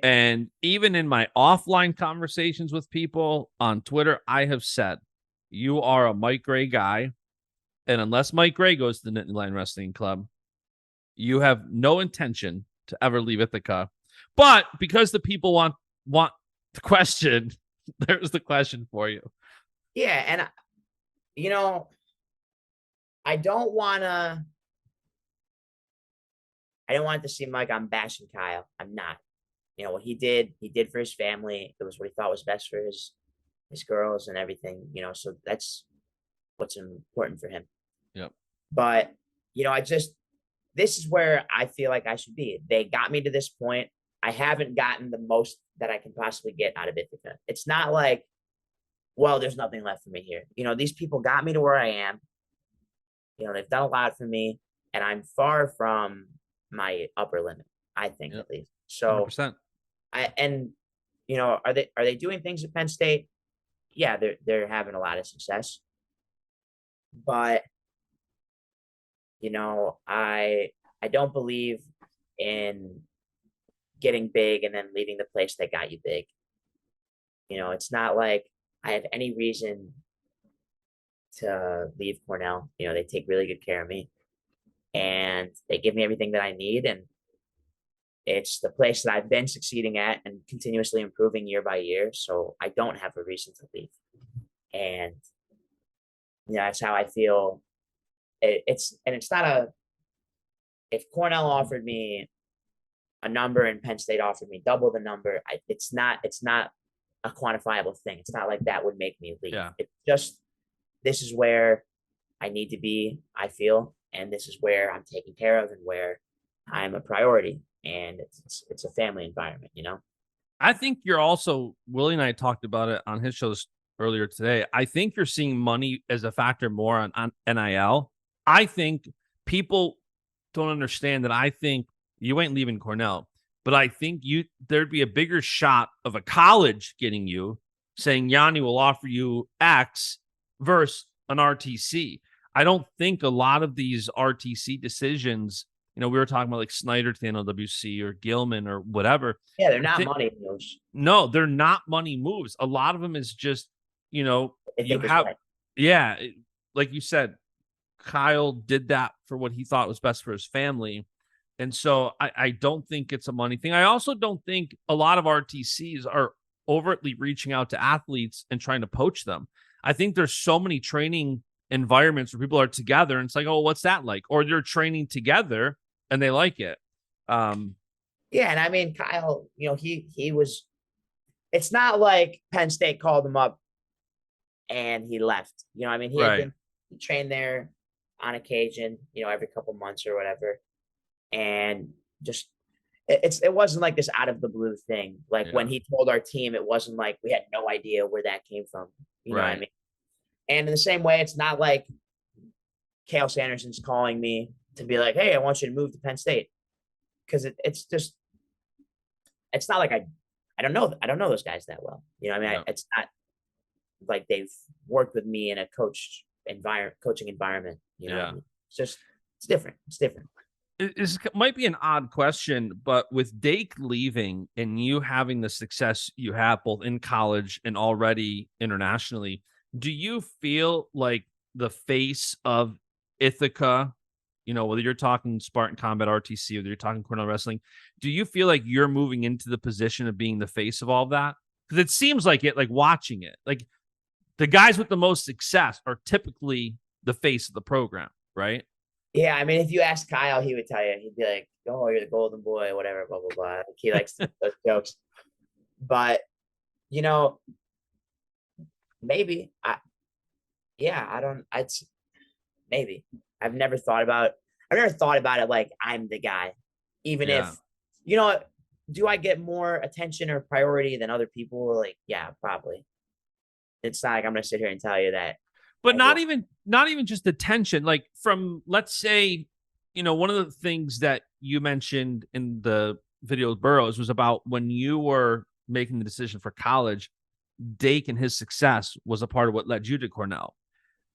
And even in my offline conversations with people on Twitter, I have said, you are a Mike Gray guy. And unless Mike Gray goes to the Nittany Lion Wrestling Club, you have no intention to ever leave Ithaca. But because the people want the question, there's the question for you. Yeah, and I don't want it to seem like I'm bashing Kyle. I'm not. What he did for his family. It was what he thought was best for his girls and everything. So that's what's important for him. Yep. But this is where I feel like I should be. They got me to this point. I haven't gotten the most that I can possibly get out of Ithaca. It's not like, well, there's nothing left for me here. These people got me to where I am. They've done a lot for me, and I'm far from my upper limit, I think, at least. So 100%. Are they doing things at Penn State? Yeah, they're having a lot of success. But I don't believe in getting big and then leaving the place that got you big. It's not like I have any reason to leave Cornell. They take really good care of me, and they give me everything that I need, and it's the place that I've been succeeding at and continuously improving year by year. So I don't have a reason to leave. And that's how I feel. It's not if Cornell offered me a number and Penn State offered me double the number, it's not a quantifiable thing. It's not like that would make me leave. Yeah. It's just, this is where I need to be, I feel, and this is where I'm taken care of and where I'm a priority. And it's a family environment, I think you're also, Willie and I talked about it on his shows earlier today. I think you're seeing money as a factor more on NIL. I think people don't understand that. I think you ain't leaving Cornell, but I think there'd be a bigger shot of a college getting you, saying Yanni will offer you X versus an RTC. I don't think a lot of these RTC decisions, we were talking about like Snyder to the NLWC or Gilman or whatever. Yeah, they're not money moves. No, they're not money moves. A lot of them is just, you have, like you said, Kyle did that for what he thought was best for his family. And so I don't think it's a money thing. I also don't think a lot of RTCs are overtly reaching out to athletes and trying to poach them. I think there's so many training environments where people are together and it's like, oh, what's that like? Or they're training together and they like it. Yeah, and I mean, Kyle, he was. It's not like Penn State called him up and he left. He trained there on occasion, every couple months or whatever, and just it wasn't like this out of the blue thing. Like when he told our team, it wasn't like we had no idea where that came from. You know what I mean? And in the same way, it's not like Cale Sanderson's calling me to be like, hey, I want you to move to Penn State. Because it's not like I don't know those guys that well. It's not like they've worked with me in a coaching environment. It's different. It's different. It might be an odd question, but with Dake leaving and you having the success you have both in college and already internationally, do you feel like the face of Ithaca, whether you're talking Spartan Combat RTC, whether you're talking Cornell Wrestling, do you feel like you're moving into the position of being the face of all of that? Because it seems like it, like watching it, like the guys with the most success are typically the face of the program, right? Yeah, I mean, if you ask Kyle, he would tell you. He'd be like, "Oh, you're the golden boy," whatever, blah blah blah. He likes those jokes, but maybe I don't. Maybe I've never thought about it like I'm the guy, even if do I get more attention or priority than other people? Like, yeah, probably. It's not like I'm gonna sit here and tell you that. But not even just attention. Like from, let's say, one of the things that you mentioned in the video with Burroughs was about when you were making the decision for college, Dake and his success was a part of what led you to Cornell.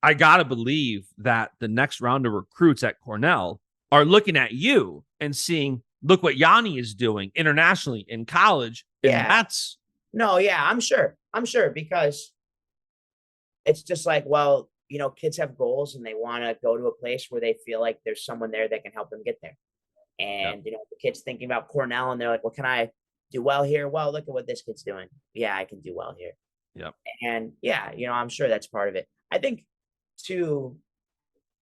I got to believe that the next round of recruits at Cornell are looking at you and seeing, look what Yanni is doing internationally in college. And Yeah. that's. No, yeah, I'm sure. Because it's just like, well, kids have goals and they want to go to a place where they feel like there's someone there that can help them get there. And, the kid's thinking about Cornell and they're like, well, can I do well here? Well, look at what this kid's doing. Yeah, I can do well here. Yep. And yeah, I'm sure that's part of it. I think too,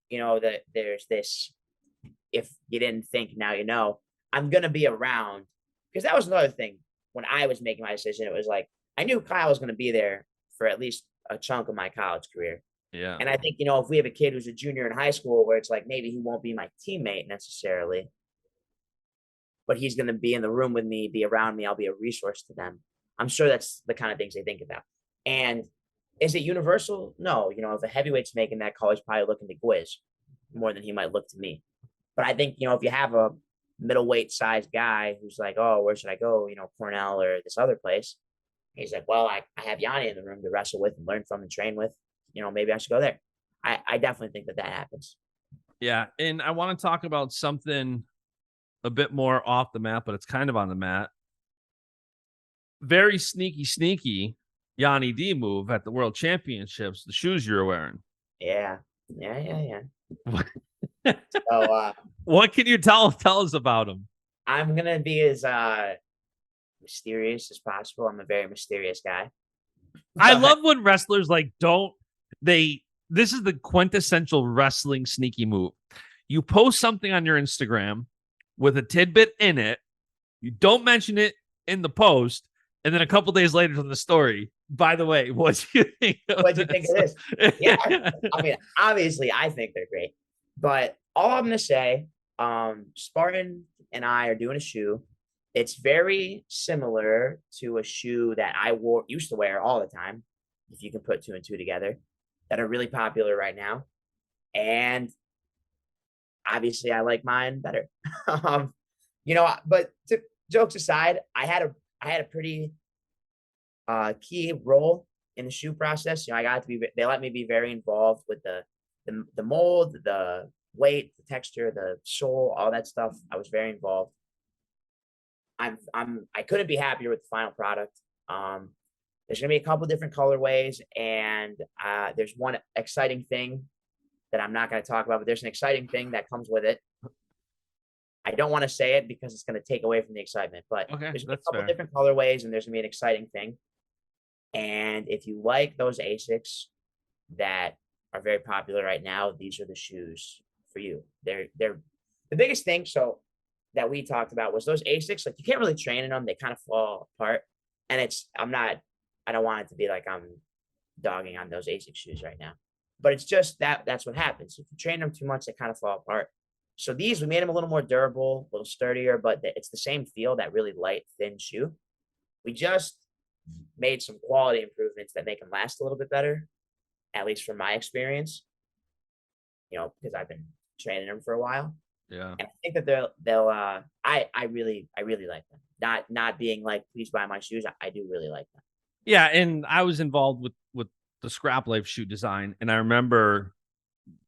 that there's this, if you didn't think, now you know, I'm going to be around, because that was another thing. When I was making my decision, it was like, I knew Kyle was going to be there for at least a chunk of my college career. Yeah. And I think, if we have a kid who's a junior in high school where it's like, maybe he won't be my teammate necessarily, but he's going to be in the room with me, be around me, I'll be a resource to them. I'm sure that's the kind of things they think about. And is it universal? No. If a heavyweight's making that call, he's probably looking to Gwiz more than he might look to me. But I think, if you have a middleweight sized guy who's like, oh, where should I go? Cornell or this other place. He's like, well, I have Yanni in the room to wrestle with and learn from and train with. Maybe I should go there. I definitely think that happens. Yeah. And I want to talk about something a bit more off the mat, but it's kind of on the mat. Very sneaky Yianni D move at the World Championships, the shoes you were wearing. Yeah. So, what can you tell us about them? I'm going to be as mysterious as possible. I'm a very mysterious guy. I love when wrestlers this is the quintessential wrestling sneaky move. You post something on your Instagram with a tidbit in it. You don't mention it in the post. And then a couple days later on the story, by the way, what do you think of this? Yeah. I mean, obviously I think they're great, but all I'm going to say, Spartan and I are doing a shoe. It's very similar to a shoe that I used to wear all the time, if you can put two and two together, that are really popular right now. And obviously I like mine better. But jokes aside, I had a pretty key role in the shoe process. They let me be very involved with the mold, the weight, the texture, the sole, all that stuff. I was very involved. I couldn't be happier with the final product. There's gonna be a couple different colorways, and there's one exciting thing that I'm not gonna talk about, but there's an exciting thing that comes with it. I don't want to say it because it's gonna take away from the excitement, but there's a couple different colorways, and there's gonna be an exciting thing. And if you like those Asics that are very popular right now, these are the shoes for you. They're the biggest thing. So that we talked about was those Asics. Like, you can't really train in them; they kind of fall apart. And I don't want it to be like I'm dogging on those Asics shoes right now, but it's just that's what happens. If you train them too much, they kind of fall apart. So we made them a little more durable, a little sturdier, but it's the same feel, that really light, thin shoe. We just made some quality improvements that make them last a little bit better, at least from my experience, because I've been training them for a while. Yeah. And I think that I really like them. Not being like, please buy my shoes. I do really like them. Yeah. And I was involved with the Scrap Life shoe design. And I remember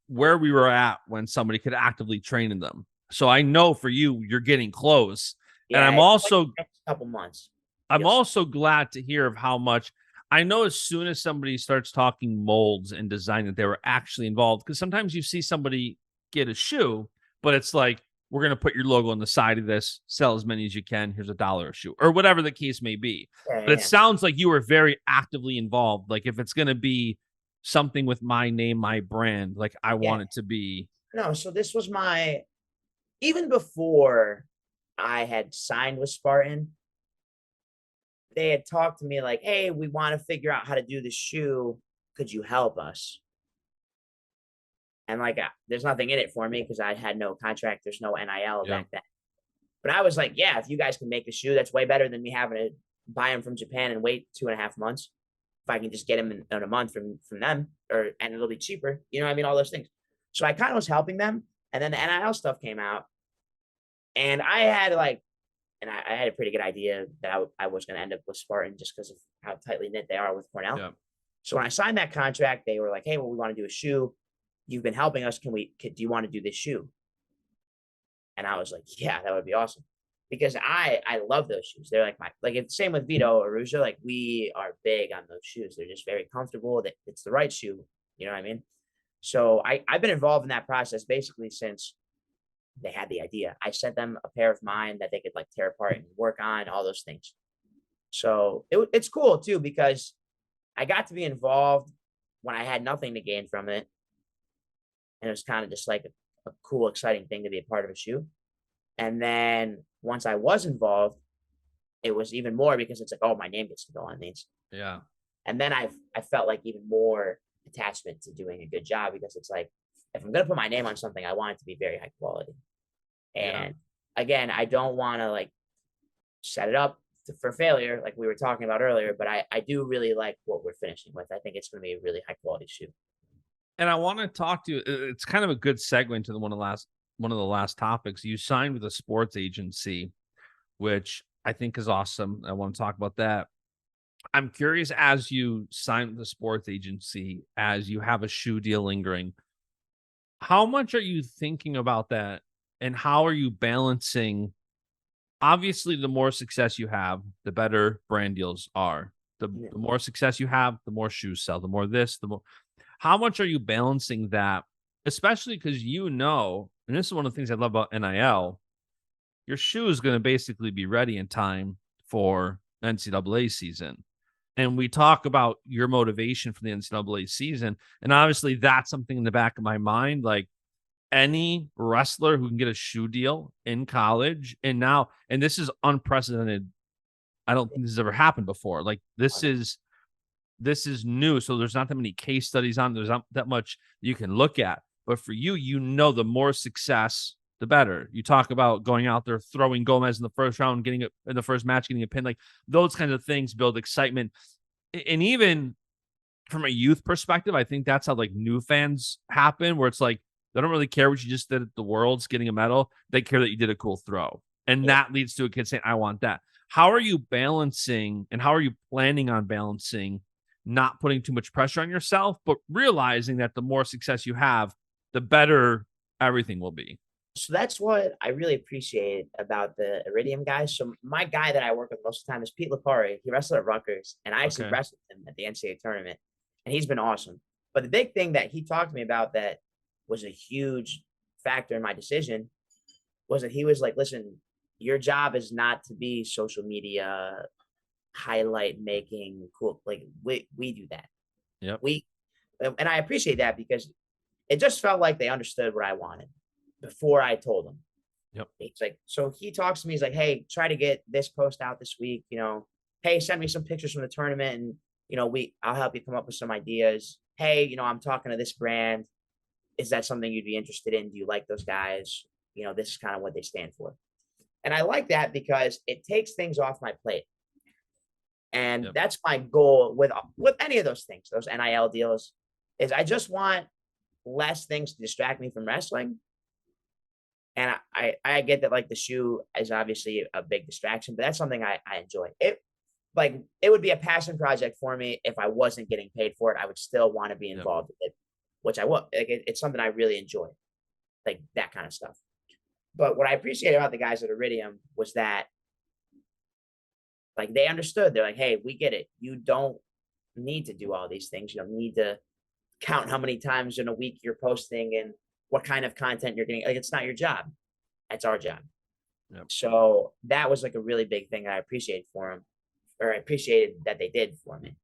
where we were at when somebody could actively train in them. So I know for you, you're getting close. Yeah, and I'm also like a couple months. I'm also glad to hear of how much. I know as soon as somebody starts talking molds and design that they were actually involved, because sometimes you see somebody get a shoe, but it's like, we're going to put your logo on the side of this, sell as many as you can. Here's $1 a shoe, or whatever the case may be. Yeah, but it sounds like you were very actively involved. Like, if it's going to be something with my name, my brand, like I want it to be. No, so this was even before I had signed with Spartan, they had talked to me like, hey, we want to figure out how to do the shoe. Could you help us? And like, there's nothing in it for me because I had no contract. There's no NIL back then. But I was like, yeah, if you guys can make the shoe, that's way better than me having to buy them from Japan and wait 2.5 months. If I can just get them in a month from them, and it'll be cheaper. All those things. So I kind of was helping them. And then the NIL stuff came out. And I had like and I had a pretty good idea that I was going to end up with Spartan just because of how tightly knit they are with Cornell. Yeah. So when I signed that contract, they were like, "Hey, well, we want to do a shoe. You've been helping us. Do you want to do this shoe?" And I was like, "Yeah, that would be awesome." Because I love those shoes. They're like it's same with Vito or Aruja. Like we are big on those shoes. They're just very comfortable. That it's the right shoe. You know what I mean? So I've been involved in that process basically since they had the idea. I sent them a pair of mine that they could like tear apart and work on, all those things. So it's cool too because I got to be involved when I had nothing to gain from it. And it was kind of just like a cool, exciting thing to be a part of a shoe. And then once I was involved, it was even more because it's like, oh, my name gets to go on these. Yeah. And then I felt like even more attachment to doing a good job because it's like, if I'm going to put my name on something, I want it to be very high quality. And again, I don't want to like set it up for failure like we were talking about earlier, but I do really like what we're finishing with. I think it's going to be a really high quality shoe. And I want to talk to you. It's kind of a good segue into one of the last topics. You signed with a sports agency, which I think is awesome. I want to talk about that. I'm curious, as you sign with the sports agency, as you have a shoe deal lingering, how much are you thinking about that? And how are you balancing? Obviously, the more success you have, the better brand deals are. The more success you have, the more shoes sell. The more this, the more. How much are you balancing that? Especially because and this is one of the things I love about NIL, your shoe is going to basically be ready in time for NCAA season. And we talk about your motivation for the NCAA season. And obviously, that's something in the back of my mind. Like any wrestler who can get a shoe deal in college and this is unprecedented. I don't think this has ever happened before. Like this is new. So there's not that many case studies on. There's not that much you can look at. But for you, the more success, the better. You talk about going out there, throwing Gomez in the first round, getting it in the first match, getting a pin, like those kinds of things build excitement. And even from a youth perspective, I think that's how like new fans happen, where it's like they don't really care what you just did at the Worlds getting a medal. They care that you did a cool throw. And that leads to a kid saying, I want that. How are you balancing and how are you planning on balancing not putting too much pressure on yourself, but realizing that the more success you have, the better everything will be? So that's what I really appreciate about the Iridium guys. So my guy that I work with most of the time is Pete Lepari. He wrestled at Rutgers, and I actually wrestled him at the NCAA tournament, and he's been awesome. But the big thing that he talked to me about that was a huge factor in my decision was that he was like, listen, your job is not to be social media highlight making cool. Like we do that. Yep. And I appreciate that because it just felt like they understood what I wanted before I told them. Yep. It's like, so he talks to me, he's like, hey, try to get this post out this week, hey, send me some pictures from the tournament and, I'll help you come up with some ideas. Hey, I'm talking to this brand. Is that something you'd be interested in? Do you like those guys? This is kind of what they stand for. And I like that because it takes things off my plate. And that's my goal with any of those things, those NIL deals, is I just want less things to distract me from wrestling. And I get that like the shoe is obviously a big distraction, but that's something I enjoy. It would be a passion project for me if I wasn't getting paid for it. I would still want to be involved with it, which I will. Like it's something I really enjoy, like that kind of stuff. But what I appreciate about the guys at Iridium was that like they understood. They're like, hey, we get it. You don't need to do all these things. You don't need to count how many times in a week you're posting and what kind of content you're getting. Like it's not your job. That's our job. Yep. So that was like a really big thing I appreciated for them, or I appreciated that they did for me.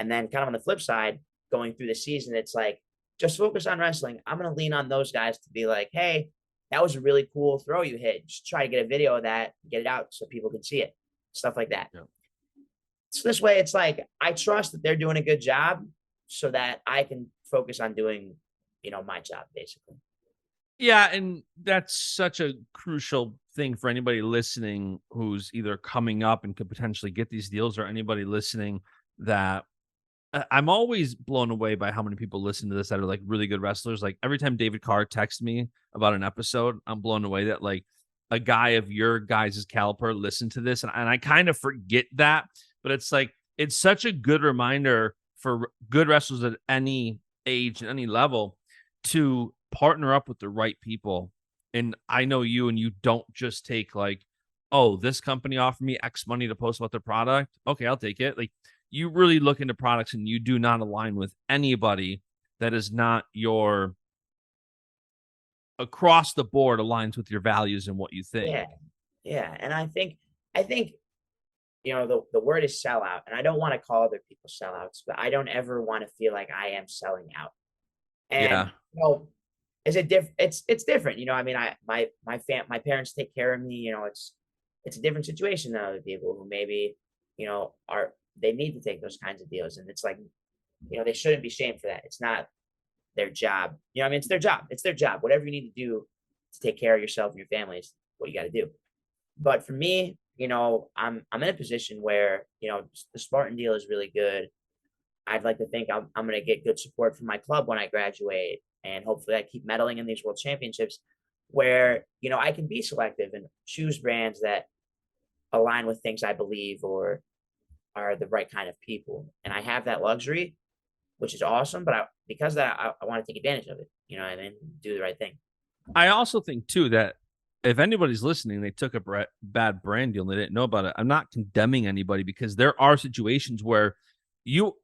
And then kind of on the flip side, going through the season, it's like, just focus on wrestling. I'm going to lean on those guys to be like, hey, that was a really cool throw you hit. Just try to get a video of that, get it out so people can see it. Stuff like that. Yep. So this way, it's like, I trust that they're doing a good job so that I can focus on doing, my job basically. Yeah. And that's such a crucial thing for anybody listening who's either coming up and could potentially get these deals, or anybody listening that I'm always blown away by how many people listen to this that are like really good wrestlers. Like every time David Carr texts me about an episode, I'm blown away that like a guy of your guys' caliber listen to this, and I kind of forget that, but it's like it's such a good reminder for good wrestlers at any age and any level to partner up with the right people. And I know you, and you don't just take like, oh, this company offered me X money to post about their product. Okay, I'll take it. Like you really look into products, and you do not align with anybody that is not your across the board aligns with your values and what you think. Yeah. Yeah. And I think, the word is sellout, and I don't want to call other people sellouts, but I don't ever want to feel like I am selling out. And Yeah. is it different? It's different. I mean, my parents take care of me. It's a different situation than other people who maybe, they need to take those kinds of deals. And it's like, they shouldn't be shamed for that. It's not their job. I mean, it's their job. It's their job. Whatever you need to do to take care of yourself and your family is what you got to do. But for me, I'm in a position where, the Spartan deal is really good. I'd like to think I'm going to get good support from my club when I graduate, and hopefully I keep medaling in these world championships where, I can be selective and choose brands that align with things I believe or are the right kind of people. And I have that luxury, which is awesome. But because of that, I want to take advantage of it, and then do the right thing. I also think too that if anybody's listening, they took a bad brand deal and they didn't know about it. I'm not condemning anybody, because there are situations where you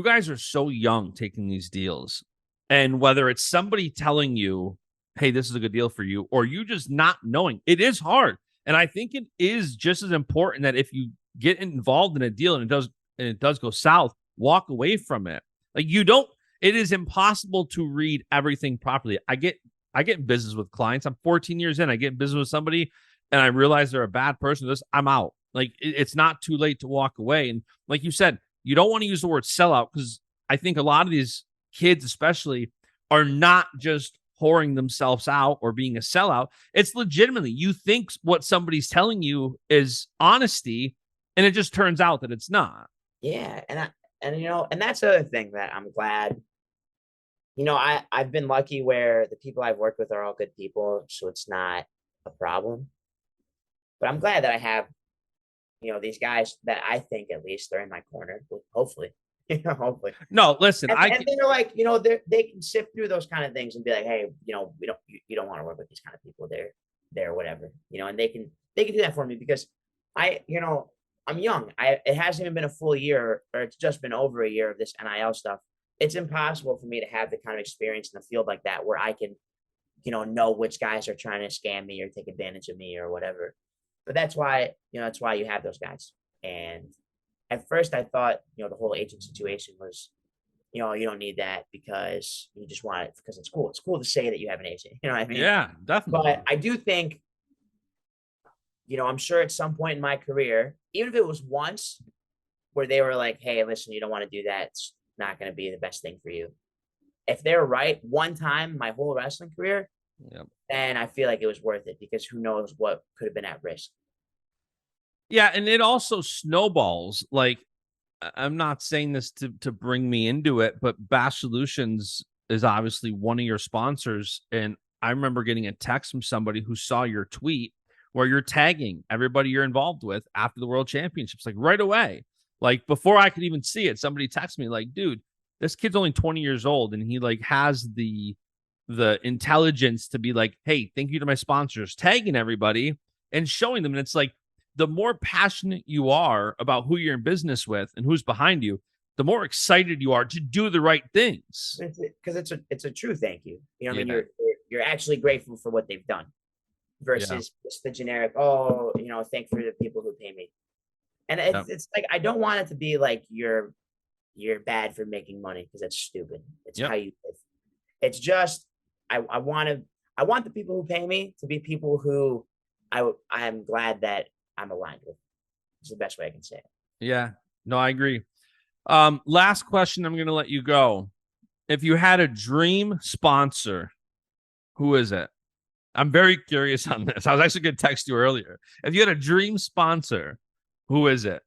guys are so young taking these deals, and whether it's somebody telling you, "Hey, this is a good deal for you," or you just not knowing, it is hard. And I think it is just as important that if you get involved in a deal and it does go south, walk away from it. Like you don't. It is impossible to read everything properly. I get in business with clients. I'm 14 years in. I get in business with somebody and I realize they're a bad person. I'm out. Like it's not too late to walk away. And like you said, you don't want to use the word sellout, because I think a lot of these kids, especially, are not just whoring themselves out or being a sellout. It's legitimately, you think what somebody's telling you is honesty, and it just turns out that it's not. Yeah. And that's the other thing that I'm glad. I've been lucky where the people I've worked with are all good people, so it's not a problem. But I'm glad that I have, these guys that I think at least are in my corner, hopefully, hopefully. No, listen, And they're like, they can sift through those kind of things and be like, hey, you don't want to work with these kind of people. They're whatever, and they can do that for me because I'm young. It hasn't even been a full year, or it's just been over a year of this NIL stuff. It's impossible for me to have the kind of experience in the field like that where I can, know which guys are trying to scam me or take advantage of me or whatever. But that's why you have those guys. And at first I thought, the whole agent situation was, you don't need that because you just want it because it's cool. It's cool to say that you have an agent. You know what I mean? yeah, definitely. But I do think, I'm sure at some point in my career, even if it was once where they were like, hey, listen, you don't want to do that. It's not going to be the best thing for you. If they're right one time my whole wrestling career, Yep. then I feel like it was worth it, because who knows what could have been at risk. Yeah, and it also snowballs. Like, I'm not saying this to bring me into it, but BASCH Solutions is obviously one of your sponsors. And I remember getting a text from somebody who saw your tweet where you're tagging everybody you're involved with after the World Championships, like right away. Like before I could even see it, somebody texted me like, dude, this kid's only 20 years old and he like has the intelligence to be like, hey, thank you to my sponsors, tagging everybody and showing them. And it's like, the more passionate you are about who you're in business with and who's behind you, the more excited you are to do the right things. Because it's a true thank you. I mean, Yeah. you're actually grateful for what they've done versus just the generic, oh, thank for the people who pay me. And it's like, I don't want it to be like you're bad for making money, because that's stupid. It's how you live. It's just, I want the people who pay me to be people who I'm glad that I'm aligned with. It's the best way I can say it. Yeah. No, I agree. Last question, I'm going to let you go. If you had a dream sponsor, who is it? I'm very curious on this. I was actually going to text you earlier. If you had a dream sponsor, who is it?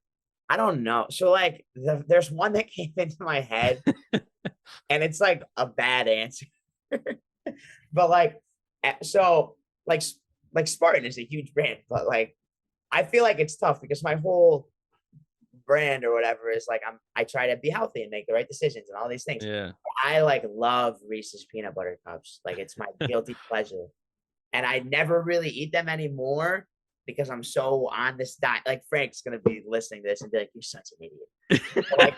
I don't know. So like there's one that came into my head and it's like a bad answer. But like, so like like Spartan is a huge brand, but like I feel like it's tough because my whole brand or whatever is like I try to be healthy and make the right decisions and all these things. Yeah. I like love Reese's peanut butter cups. Like it's my guilty pleasure. And I never really eat them anymore because I'm so on this diet. Like Frank's gonna be listening to this and be like, "You're such an idiot." But like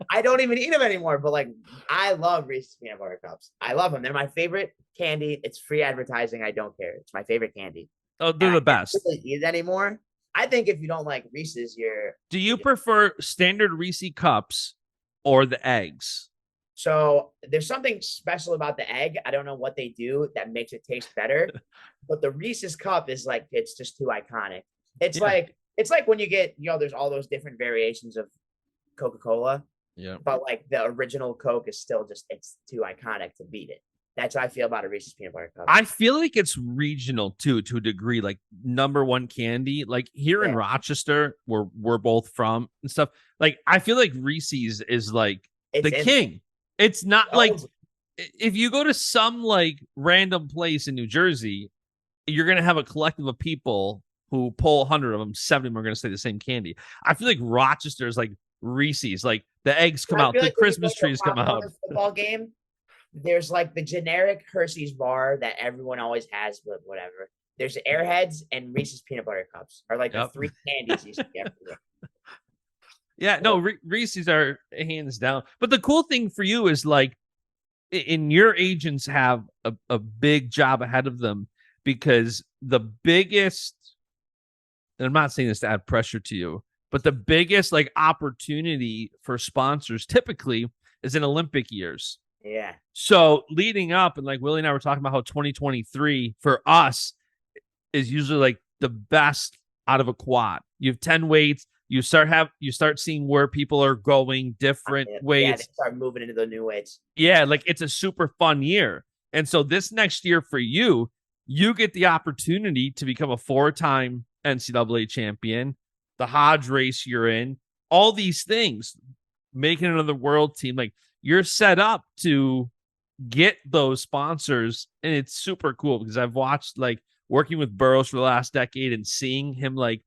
I don't even eat them anymore. But like I love Reese's peanut butter cups. I love them. They're my favorite candy. It's free advertising. I don't care. It's my favorite candy. Oh, And they're I the can't best. really eat it anymore. I think if you don't like Reese's, Do you prefer standard Reese cups or the eggs? so there's something special about the egg. I don't know what they do that makes it taste better, but the Reese's cup is like it's just too iconic. It's Yeah. like when you get, there's all those different variations of Coca-Cola, Yeah. but like the original Coke is still just it's too iconic to beat it. That's how I feel about a Reese's peanut butter cup. I feel like it's regional too, to a degree. Like number one candy, like here in Yeah. Rochester, where we're both from and stuff. Like I feel like Reese's is like It's the in king. It's not like those- if you go to some like random place in New Jersey, you're gonna have a collective of people who pull 100 of them, 70 of them are gonna say the same candy. I feel like Rochester is like Reese's. Like the eggs come I out, feel the like when you go Christmas to a trees come Pop out. Warner football game, there's like the generic Hershey's bar that everyone always has, but whatever. There's Airheads and Reese's peanut butter cups are like the Yep. three candies you see everywhere. Yeah, no, Reese's are hands down. But the cool thing for you is like, in your agents have a big job ahead of them because the biggest, and I'm not saying this to add pressure to you, but the biggest like opportunity for sponsors typically is in Olympic years. Yeah. So leading up, and like Willie and I were talking about how 2023 for us is usually like the best out of a quad. You have 10 weights. You start seeing where people are going, different weights. Yeah, they start moving into the new weights. Yeah, like it's a super fun year. And so this next year for you, you get the opportunity to become a 4-time NCAA champion, the Hodge race you're in, all these things, making another world team. Like you're set up to get those sponsors. And it's super cool because I've watched like working with Burroughs for the last decade and seeing him like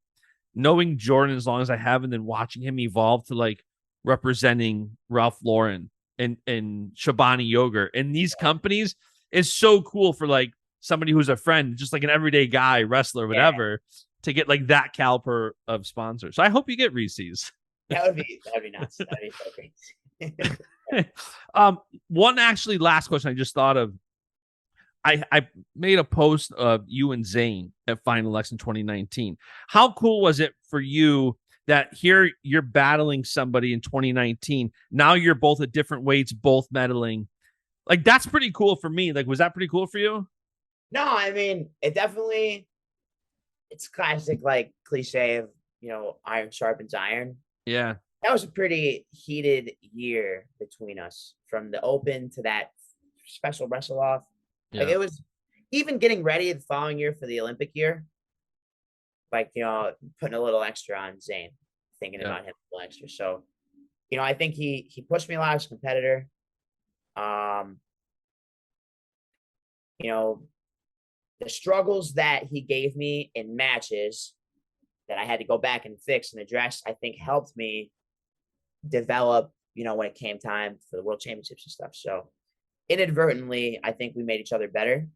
knowing Jordan as long as I have and then watching him evolve to like representing Ralph Lauren and Shabani Yogurt and these companies is so cool for like somebody who's a friend, just like an everyday guy, wrestler, whatever, to get like that caliber of sponsor. So I hope you get Reese's. That'd be nuts. That'd be so crazy. One actually last question I just thought of. I made a post of you and Zane at Final X in 2019. How cool was it for you that here you're battling somebody in 2019? Now you're both at different weights, both medaling. Like that's pretty cool for me. Like, was that pretty cool for you? No, I mean, it's classic like cliche of, iron sharpens iron. Yeah. That was a pretty heated year between us from the open to that special wrestle off. Like it was even getting ready the following year for the Olympic year. Like, putting a little extra on Zane, thinking about him a little extra. So, I think he pushed me a lot as a competitor. The struggles that he gave me in matches that I had to go back and fix and address, I think helped me develop, when it came time for the world championships and stuff. So inadvertently, I think we made each other better.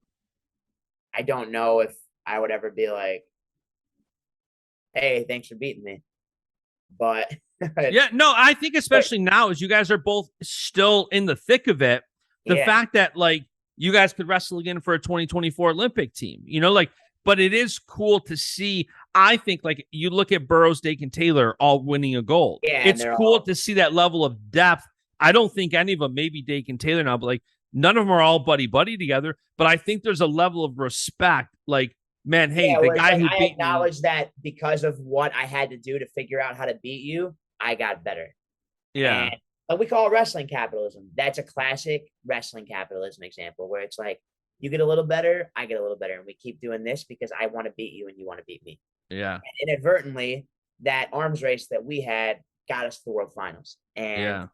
I don't know if I would ever be like, hey, thanks for beating me. But yeah, no, I think especially now as you guys are both still in the thick of it, the fact that like you guys could wrestle again for a 2024 Olympic team, but it is cool to see. I think like you look at Burroughs, Dakin, Taylor all winning a gold. Yeah, it's cool to see that level of depth. I don't think any of them, maybe Dakin, Taylor now, but like none of them are all buddy together. But I think there's a level of respect. Like, man, hey, the guy who beat me. I acknowledge that because of what I had to do to figure out how to beat you, I got better. Yeah. And we call it wrestling capitalism. That's a classic wrestling capitalism example where it's like, you get a little better, I get a little better. And we keep doing this because I want to beat you and you want to beat me. Yeah. And inadvertently, that arms race that we had got us to the world finals. And,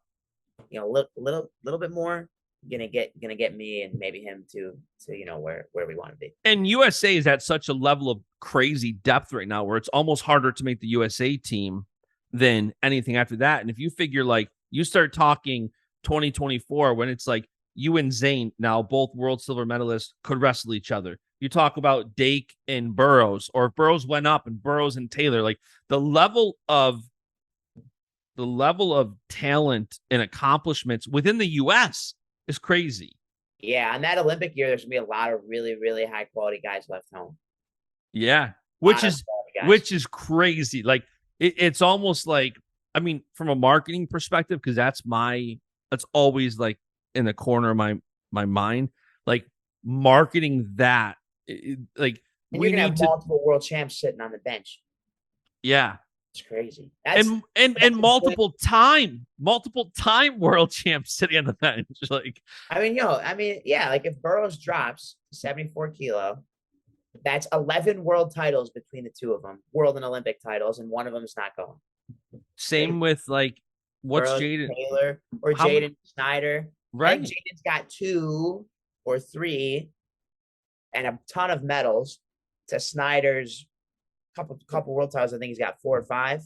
little bit more gonna get me and maybe him to where we want to be. And USA is at such a level of crazy depth right now where it's almost harder to make the USA team than anything after that. And if you figure like you start talking 2024 when it's like you and Zane, now both world silver medalists, could wrestle each other. You talk about Dake and Burroughs, or if Burroughs went up and Burroughs and Taylor, like the level of talent and accomplishments within the US is crazy. Yeah, on that Olympic year, there's gonna be a lot of really, really high quality guys left home. Yeah, which is crazy. Like it's almost like, I mean, from a marketing perspective, because that's always like in the corner of my mind, like marketing that, like and you're gonna have multiple world champs sitting on the bench. Yeah, it's crazy. That's multiple time world champs sitting on the bench. Like, I mean, yeah, like if Burroughs drops 74 kilo, that's 11 world titles between the two of them, world and Olympic titles, and one of them is not going. Same with like what's Burroughs, Jaden Taylor or Jaden Snyder. Right, I think Jaden's got 2 or 3 and a ton of medals to Snyder's couple world titles. I think he's got 4 or 5.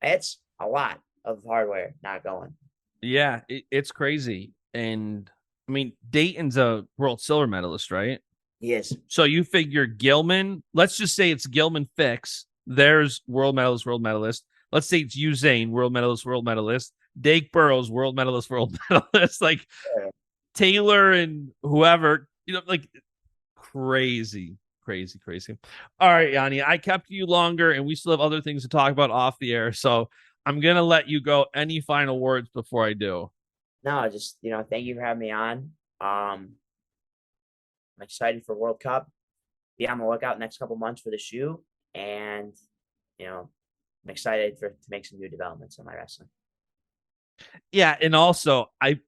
It's a lot of hardware not going. Yeah, it's crazy. And I mean, Dayton's a world silver medalist, right? Yes. So you figure Gilman, let's just say it's Gilman Fix. There's world medalist. Let's say it's Usain, world medalist. Dake Burroughs, world medalist. Like Taylor and whoever, like crazy. All right, Yanni, I kept you longer and we still have other things to talk about off the air. So I'm going to let you go. Any final words before I do? No, just, thank you for having me on. I'm excited for World Cup. Be on the lookout next couple months for the shoe. And, I'm excited to make some new developments in my wrestling. Yeah. And also I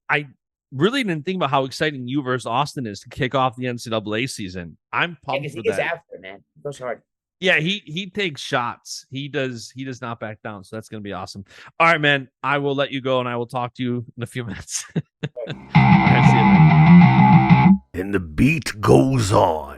really didn't think about how exciting you versus Austin is to kick off the NCAA season. I'm pumped for that. He's after it, man. He goes hard. Yeah, he takes shots. He does not back down. So that's going to be awesome. All right, man. I will let you go and I will talk to you in a few minutes. And the beat goes on.